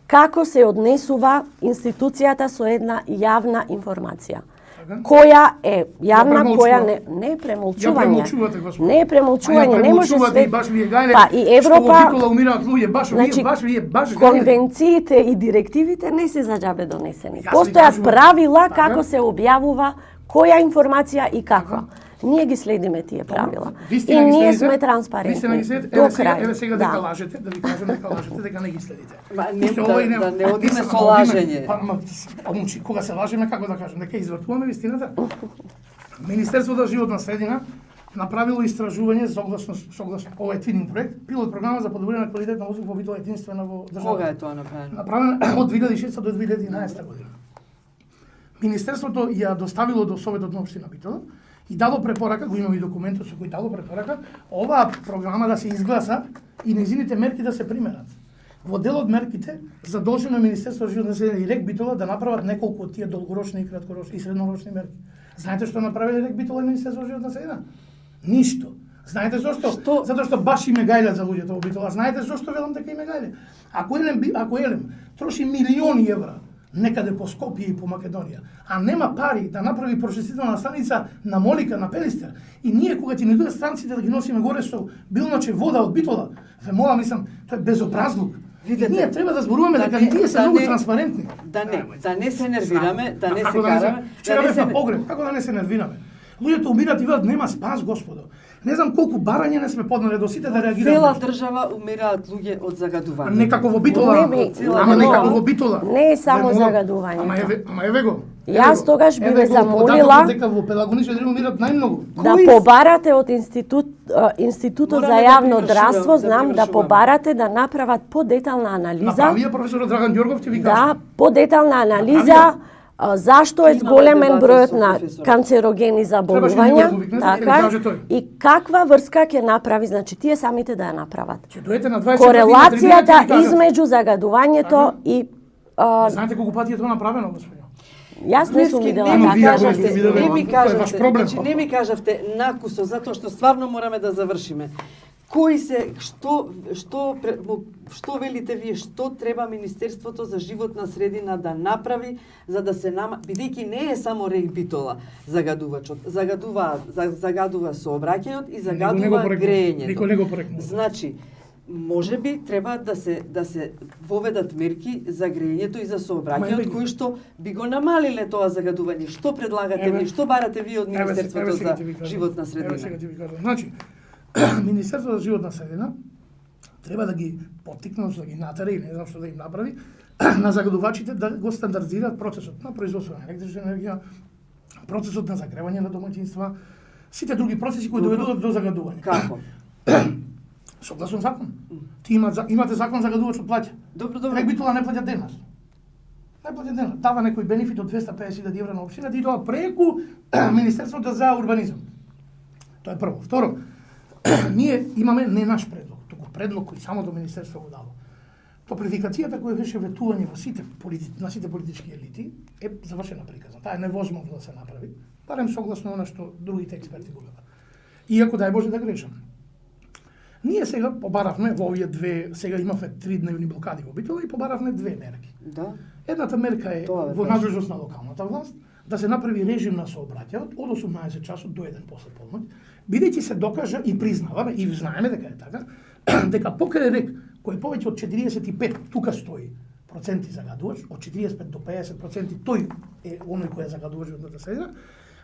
како се однесува институцијата со една јавна информација. Која е јавна, која не е Ја премолчување. премолчувате, господи. Не е премолчување, не може све. све. Баш ви е гајле. Па и Што во Европа, Битола умираат луѓе, баш значи, вие, баш гајле. конвенциите и директивите не се за џабе донесени. Јас ви Постојат кажувам. правила Така. како се објавува која информација и каква. Ние ги следиме тие правила. Ви И сте ги ние следите? сме Ви сте транспарентни. ги следите? До Еве сега дека Да. лажете, да ви кажам дека лажете, дека не ги следите. Ма, не, Уште ова и да не одиме со Ама лажење. момчи, кога се лажеме, како да кажем, дека извртуваме вистината? Министерството за животна средина направило истражување согласно ова е твининг проект, пилот програма за подобрување на квалитет на воздух во Битола единствена во државата. Кога е тоа направено? Направена од 2006 до 2011 година. Министерството ја доставило до Советот на општина Битола и дало препорака, го имаме и документот со кој дало препорака, оваа програма да се изгласа и нејзините мерки да се примерат. Во дел од мерките задолжено е Министерството за животна средина и Рек Битола да направат неколку од тие долгорочни и краткорочни и среднорочни мерки. Знаете што направиле Рек Битола и Министерството за животна средина? Ништо. Знаете зошто? Што? Затоа што баш име гајле за луѓето во Битола. Знаете зошто велам дека име гајле? Ако Елем троши милиони евра некаде по Скопје и по Македонија, а нема пари да направи прошествителна станица на Молика, на Пелистер, и ние кога ти не дојдат станците да ги носиме горе со билначе вода од Битола, ве молам, мислам, тоа е безобразлук. Видете, ние треба да зборуваме дека тие се многу транспарентни. Да не се нервираме, да не се Како караме. Вчера да не бев на погреб, како да не се нервираме? Луѓето умират и велат нема спас, господо. Не знам колку барања не сме поднале до сите да реагираме. Цела држава умираат луѓе од загадување. Некако во Битола, Не би- ама некако во Битола. Не е само Ве молам. загадувањето. Ама еве го. Јас тогаш би Еве ве го замолила податокот дека во Пелагоничен регион умират најмногу. да побарате од Институтот за Мораме да јавно привршуваме, здравство, да знам да привршуваме. побарате да направат подетална анализа. Направија професорот Драган Ѓоргов ти ви кажа. Да, подетална анализа зашто е Имаме зголемен дебата бројот со на професорот. канцерогени Требаше ние заболувања, да го викнете, или така каже тој? и каква врска ќе направи, значи тие самите да ја направат. Ќе дојдете на 24 Корелацијата на трибуната измеѓу загадувањето и Знаете колку пати е тоа направено, господино? јас не сум Днески видела не ми Ама вие така. го кажавте, виделе, не ми тоа е ваш кажавте, проблем, значи па. не ми кажавте накусо затоа што стварно мораме да завршиме. кои се што велите вие, што треба Министерството за животна средина да направи за да се бидејќи не е само рек Битола загадувачот, загадува сообраќајот и загадува грејењето. Никој не го порекнува. Значи, можеби треба да се воведат мерки за грејењето и за сообраќајот кои што би го намалиле тоа загадување. Што предлагате ви, што барате ви од Министерството за животна средина? Еве сега ти ви кажам. Значи, Министерството за животна средина треба да ги поттикне, да ги натера и не знам што да им направи на загадувачите да го стандардизираат процесот на производство на електрична енергија, процесот на загревање на домаќинства, сите други процеси кои доведуваат до загадување. Како? Согласно закон. Ти имате закон загадувачот плаќа. Добро. Рек Битола не плаќа денар. Не плаќа денар. Дава некој бенефит од 250.000 евра на општината и тоа преку Министерството за урбанизам. Тоа е прво. Второ, ние имаме не наш предлог, туку предлог кој самото Министерство го дало. Топлификацијата која беше ветување на сите политички елити е завршена приказна. Таа е невозможно да се направи, барем согласно она што другите експерти го велат. Иако дај Боже да грешам. Ние сега побаравме во овие сега имавме 3-дневни блокади во Битола и побаравме 2 мерки. Да. Едната мерка е во надлежност на локалната власт да се направи режим на сообраќајот од 18 часот до 1 после полноќ, бидејќи се докажа и признаваме и знаеме дека е така, дека покрај рек кој повеќе од 45 тука стои проценти загадувач, од 45 до 50% тој е оној кој е загадувач во средина,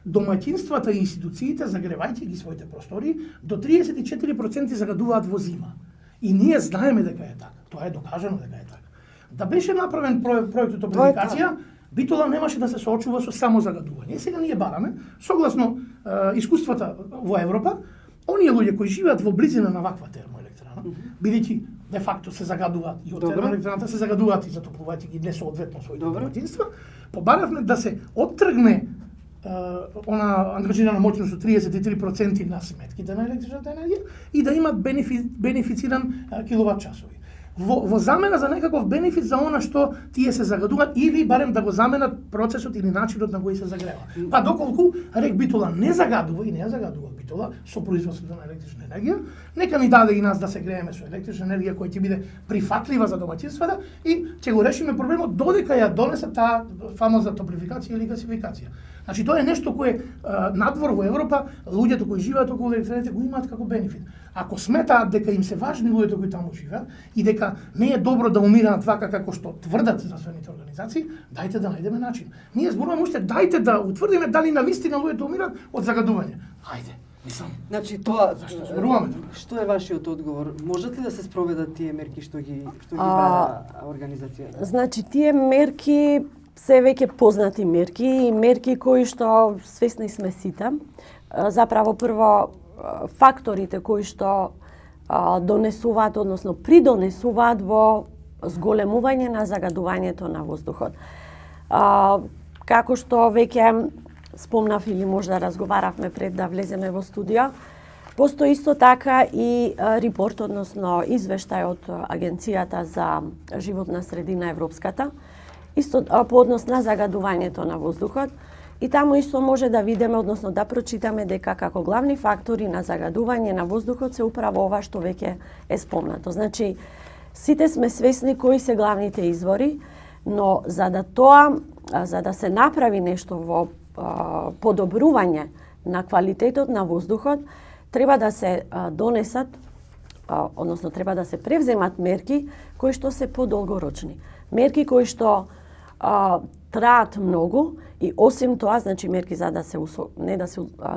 домаќинствата и институциите, загревајќи ги своите простори, до 34% загадуваат во зима. И ние знаеме дека е така. Тоа е докажано дека е така. Да беше направен проектот топлификација, Битола немаше да се соочува со само загадување. И сега ние бараме, согласно искуствата во Европа, оние луѓе кои живеат во близина на ваква термоелектрана, бидејќи де факто се загадуваат и од термоелектраната, се загадуваат и затоплувајќи ги несоодветно своите домаќинства, побаравме да се оттргне она ангажирана моќност од 33% на сметките на електричната енергија и да имат бенефициран киловат часови. Во замена за некаков бенефит за она што тие се загадуваат или барем да го заменат процесот или начинот на кој се загрева. Па доколку рек Битола не загадува и не ја загадува Битола со производството на електрична енергија, нека ни даде и нас да се грееме со електрична енергија која ќе биде прифатлива за домаќинствата и ќе го решиме проблемот додека ја донесе таа фамозна топлификација или гасификација. Значи тоа е нешто кое надвор во Европа луѓето кои живеат околу електраните го имаат како бенефит. Ако сметаат дека им се важни луѓето кои таму живеат и дека не е добро да умираат вака како што тврдат здравствените организации, дајте да најдеме начин. Ние зборуваме уште дајте да утврдиме дали навистина луѓето умираат од загадување. Ајде, мислам. Значи тоа зборуваме. Што е вашиот одговор? Можат ли да се спроведат тие мерки што ги бара организацијата? Значи тие мерки се веќе познати мерки и мерки кои што свесни сме сите. Заправо прво факторите кои што донесуваат, односно придонесуваат во зголемување на загадувањето на воздухот. Како што веќе спомнав или можда разговаравме пред да влеземе во студио, постои исто така и репорт, односно извештај од Агенцијата за животна средина Европската, исто по однос на загадувањето на воздухот. И таму исто може да видиме, односно да прочитаме дека како главни фактори на загадување на воздухот се управо ова што веќе е спомнато. Значи, сите сме свесни кои се главните извори, но за да се направи нешто во подобрување на квалитетот на воздухот, треба да се донесат, односно треба да се превземат мерки кои што се подолгорочни. Мерки кои што траат многу и осим тоа, значи мерки за да се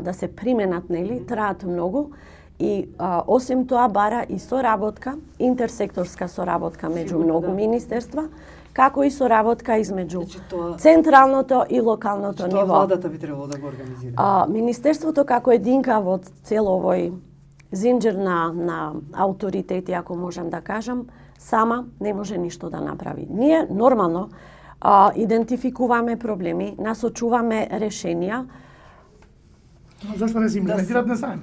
да се применат, нели, траат многу и осим тоа бара и соработка, интерсекторска соработка меѓу многу министерства, како и соработка измеѓу централното и локалното ниво. Тоа владата би требало да го организира. Министерството како единка во цел овој зинџер на авторитети, ако можам да кажам, сама не може ништо да направи. Ние нормално идентификуваме проблеми, насочуваме решенија. Зашто не се имплементират, не знаеме.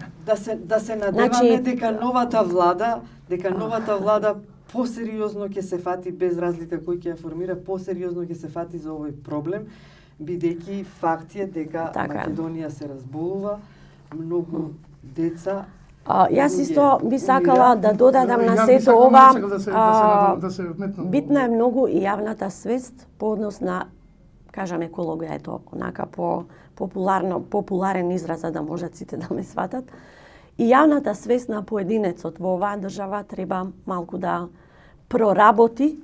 Да се надеваме дека новата влада посериозно ќе се фати, без разлика кој ќе ја формира, посериозно ќе се фати за овој проблем, бидејќи факт е дека Македонија се разболува, многу деца Јас исто би сакала да додадам на сето ова, битна е многу и јавната свест по однос на, кажам, екологија, ето, онака по популарен израз за да можат сите да ме сватат. И јавната свест на поединецот во оваа држава треба малку да проработи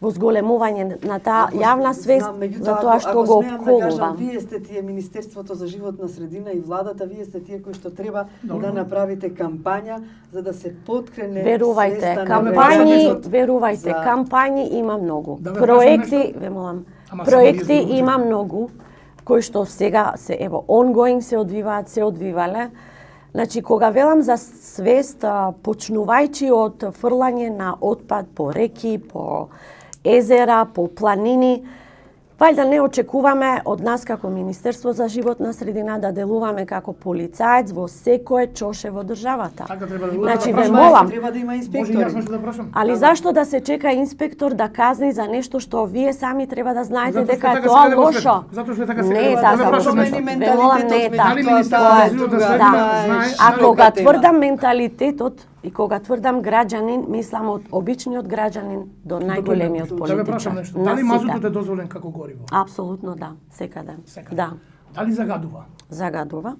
во зголемување на таа јавна свест за тоа што го обколува. Вие сте тие Министерството за животна средина и владата, вие сте тие кои што треба да направите кампања за да се поткрене свеста на граѓаните. Верувајте, кампањи има многу. Проекти, ве молам, проекти има многу кои што сега се ево ongoing се одвиваат, се одвивале. Значи, кога велам за свест, почнувајќи од фрлање на отпад по реки, по езера, по планини, вајда не очекуваме од нас како Министерство за животна средина да делуваме како полицаец во секое чоше во државата. Значи, ве молам, треба да има инспектори. Али зашто да се чека инспектор да казни за нешто што вие сами треба да знаете дека е тоа лошо? Не е така. Ве молам, не е така. А кога тврдам менталитетот и кога тврдам граѓанин, мислам од обичниот граѓанин до најголемиот политичар. Да ве прашам нешто. Дали мазутот е дозволен како гориво? Апсолутно да, секаде. Да. Дали загадува? Загадува.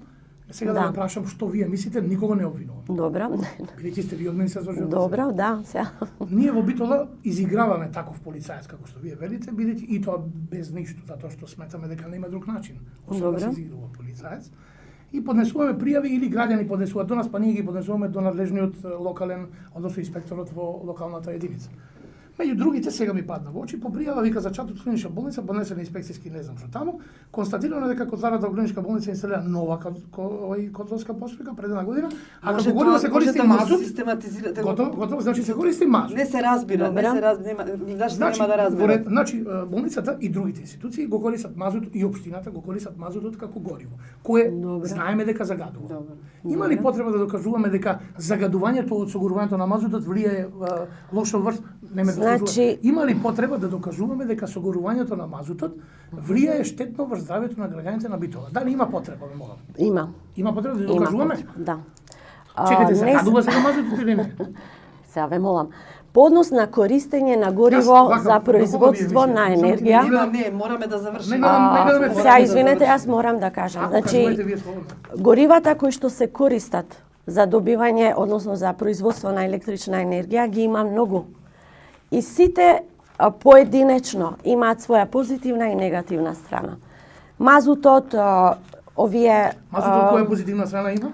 Сега да ве прашам што вие мислите, никого не обвинувам. Добро. Бидејќи сте ви од Министерството за животна средина. Добро, да, сега. Ние во Битола изиграваме таков полицаец како што вие велите, бидејќи и тоа без ништо, затоа што сметаме дека нема друг начин. Освен да се изигрува полицаец. И поднесуваме пријави или граѓани поднесуваат до нас, па ние ги поднесуваме до надлежниот локален, односно инспекторот во локалната единица. Меѓу другите сега ми падна во очи, по пријава вика за Чатот клиничка болница, поднесена инспекцијски не знам што таму, констатирано дека код зарада во клиничка болница инсталира нова котловска постројка пред една година, а како гориво се користи мазут. Готово, значи се користи мазут. Не се разбира, зашто нема да разбира. Значи болницата и другите институции го користат мазут и општината го користат мазутот како гориво, кое знаеме дека загадува. Има ли потреба да докажуваме дека загадувањето од согорувањето на мазутот влијае лошо врз Значи, има ли потреба да докажуваме дека согорувањето на мазутот влијае штетно врз здравјето на граѓаните на Битола? Дали има потреба, ме молам? Има. Има потреба да докажуваме? Да. Чекате, загадува се на мазутот или не? Сега ве молам. По однос на користење на гориво за производство на енергија. Не, мораме да завршиме. Сега извинете, јас морам да кажам. Значи, горивата кои што се користат за добивање, односно за производство на електрична енергија, ги има многу. И сите поединечно имаат своја позитивна и негативна страна. Мазутот, овие... Мазутот која позитивна страна има?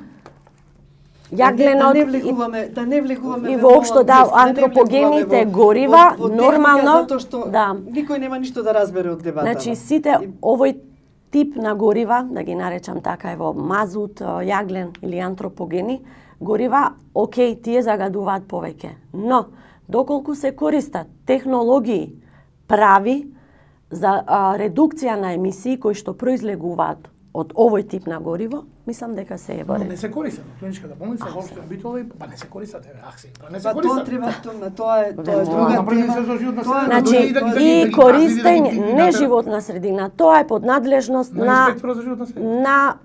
Јагленот да не влегуваме и воопшто да антропогените горива нормално затоа што да никој нема ништо да разбере од дебатата. Значи сите овој тип на горива, да ги наречам така, ево мазут, јаглен или антропогени горива, окей, тие загадуваат повеќе. Но доколку се користат технологии прави за редукција на емисии кои што произлегуваат од овој тип на гориво, мислам дека се е во ред. Не се користат. Клиничката болница во општина Битола, па не се користат, не се користат. Тоа треба, тоа е друга тема. Значи и користење не животна средина, тоа е под надлежност на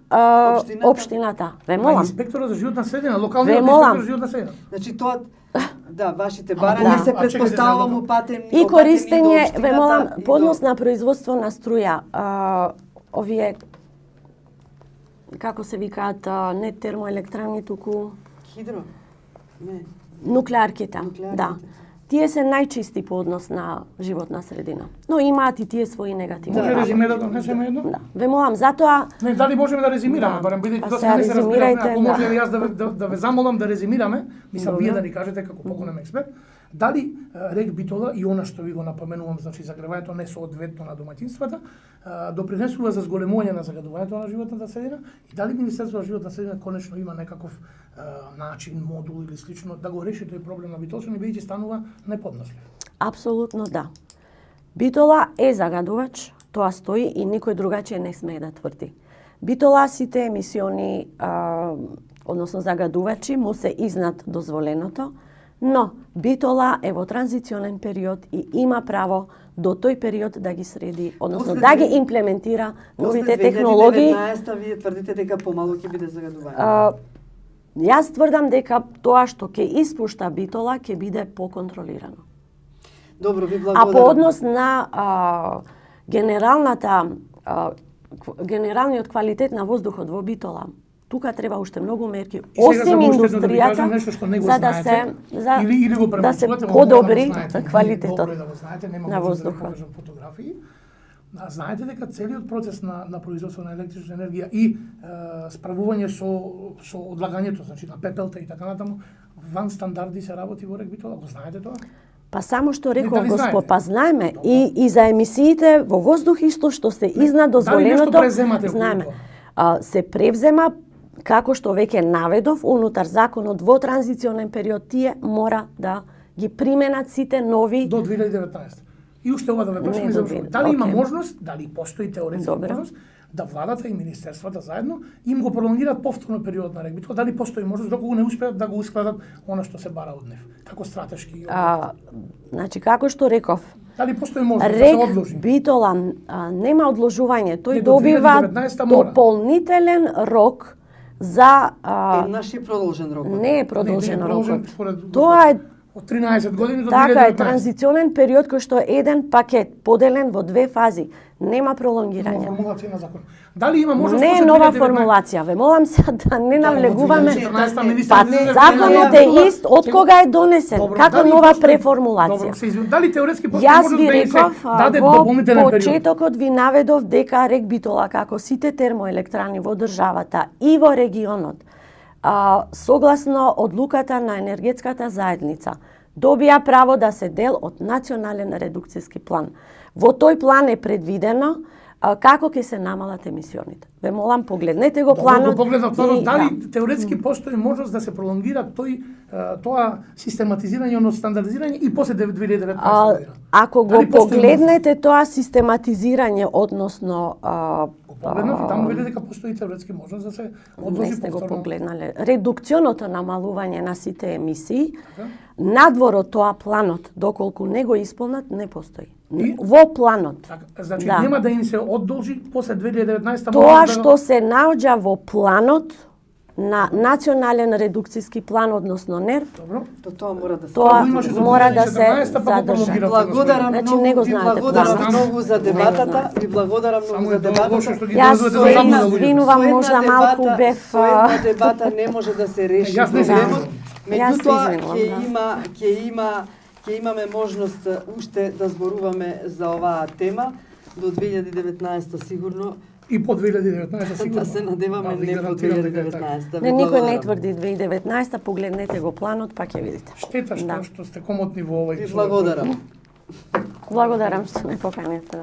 општината. Ве молам. Инспектора за животна средина, локалниот инспектор за животна средина. Значи тоа да, вашите барања се претпоставувам упатени и користење, ве молам, по однос на производство на струја, овие како се викаат, не термоелектрани, туку хидро. Не. Нуклеарките. Да. Тие се најчисти по однос на животна средина. Но имаат и тие своји негативни. Може резимира да кажеме едно? Да. Ве молам, затоа не, дали можеме да резимираме, барем бидејќи тоа не се разбираме, ако може јас да ве замолам да резимираме, мислам вие да ни кажете како поголем експерт, дали РЕК Битола и она што ви го напоменувам, значи загревањето несоодветно на домаќинствата, допринесува за зголемување на загадувањето на животната средина и дали Министерството за животна средина конечно има некаков начин, модул или слично да го реши тој проблем на битолчани, бидејќи станува неподнослив. Апсолутно да. Битола е загадувач, тоа стои и никој другачие не смее да тврди. Битола сите емисиони, односно загадувачи, му се изнад дозволеното, но Битола е во транзиционен период и има право до тој период да ги среди, односно да ги имплементира новите технологии. После 2019 вие тврдите дека помалку ќе биде загадување. Јас тврдам дека тоа што ќе испушта Битола ќе биде поконтролирано. Добро, ви А благодарам. по однос на генералниот квалитет на воздухот во Битола, тука треба уште многу мерки, осим индустријата, за да се или го да се премногувате, подобри знаете, квалитетот добро е да го знаете, нема на можност да ви воздухот. покажам фотографии. Знаете дека целиот процес на производство на електрична енергија и справување со одлагањето, значи на пепелта и така натаму, ван стандарди се работи во РЕК Битола, го знаете тоа? Па само што рекол дали Господ, знаете? па знаеме и за емисиите во воздух исто што се изнад дозволеното, Дали нешто преземате знаеме. во Се превзема како што веќе наведов унутар законот во транзиционен период, тие мора да ги применат сите нови до 2019. И уште ова да ве прашам Не, и до завршувам. 2019. Дали има Окей. можност, дали постои теоретска Добро. можност да владата и министерствата заедно им го пролонгираат повторно период на РЕК Битола, дали постои можност доколку не успеат да го ускладат она што се бара од нив, како стратешки. Значи како што реков, Дали постои можност да се РЕК одложи? Битола нема одложување, тој Не, до добива 2019 мора. дополнителен рок за Еднаш и продолжен рокот. не е продолжен продолжен рокот. според Тоа е од 13 години до 2019. така е транзиционен период кој што е еден пакет поделен во две фази, нема Нова пролонгирање. формулација на закон. Дали има можност Не е после нова 2019? формулација, ве молам се да не навлегуваме. 2014 министр Па излезе законот дека е Битола- ист од кога е донесен, Добро, како дали нова постои- преформулација. Добро, се извинувам. Дали теоретски постои Јас можност ви да им се реков даде во дополнителен период? почетокот ви наведов дека РЕК Битола како сите термоелектрани во државата и во регионот согласно одлуката на енергетската заедница добија право да се дел од национален редукцијски план. Во тој план е предвидено како ќе се намалат емисионите. Ве молам, погледнете го Добро, планот. го погледнав планот, и- дали теоретски постои можност да се пролонгира тоа систематизирање, одно стандардизирање и после 2019 година? Ако го Дали постои погледнете тоа систематизирање, односно Го погледнав и таму вели дека постои теоретски можност да се не одложи сте го повторно. погледнале. Редукционото намалување на сите емисии, Така. надвор од тоа планот, доколку не го исполнат, не постои. И? Во планот. Така, значи Да. нема да им се одолжи после 2019 Тоа може да што се наоѓа во планот на национален редукцијски план, односно НЕР, Добро. Тоа мора да се. тоа го имаше до мора да се 2014, па го задржи. пролонгира. Благодарам Значи, многу, не го ви знаете благодарам планот. многу за Не го дебатата, знаете. ви благодарам многу Само за е тоа лошо дебатата. што ги Јас доведувате се до забуда луѓето. извинувам, можда малку бев, Со една дебата не може да се реши Јас не се проблемот. извинувам. Јас се Меѓутоа извинувам, ќе имаме можност уште да зборуваме за оваа тема до 2019 сигурно. И по 2019 сигурно. Да се надеваме Да, ви не по гарантирам дека е така. 2019. Не, никој не тврди 2019, погледнете го планот, па ќе видите. Штета што сте комотни во овој Ви случај. благодарам. Благодарам што ме поканете.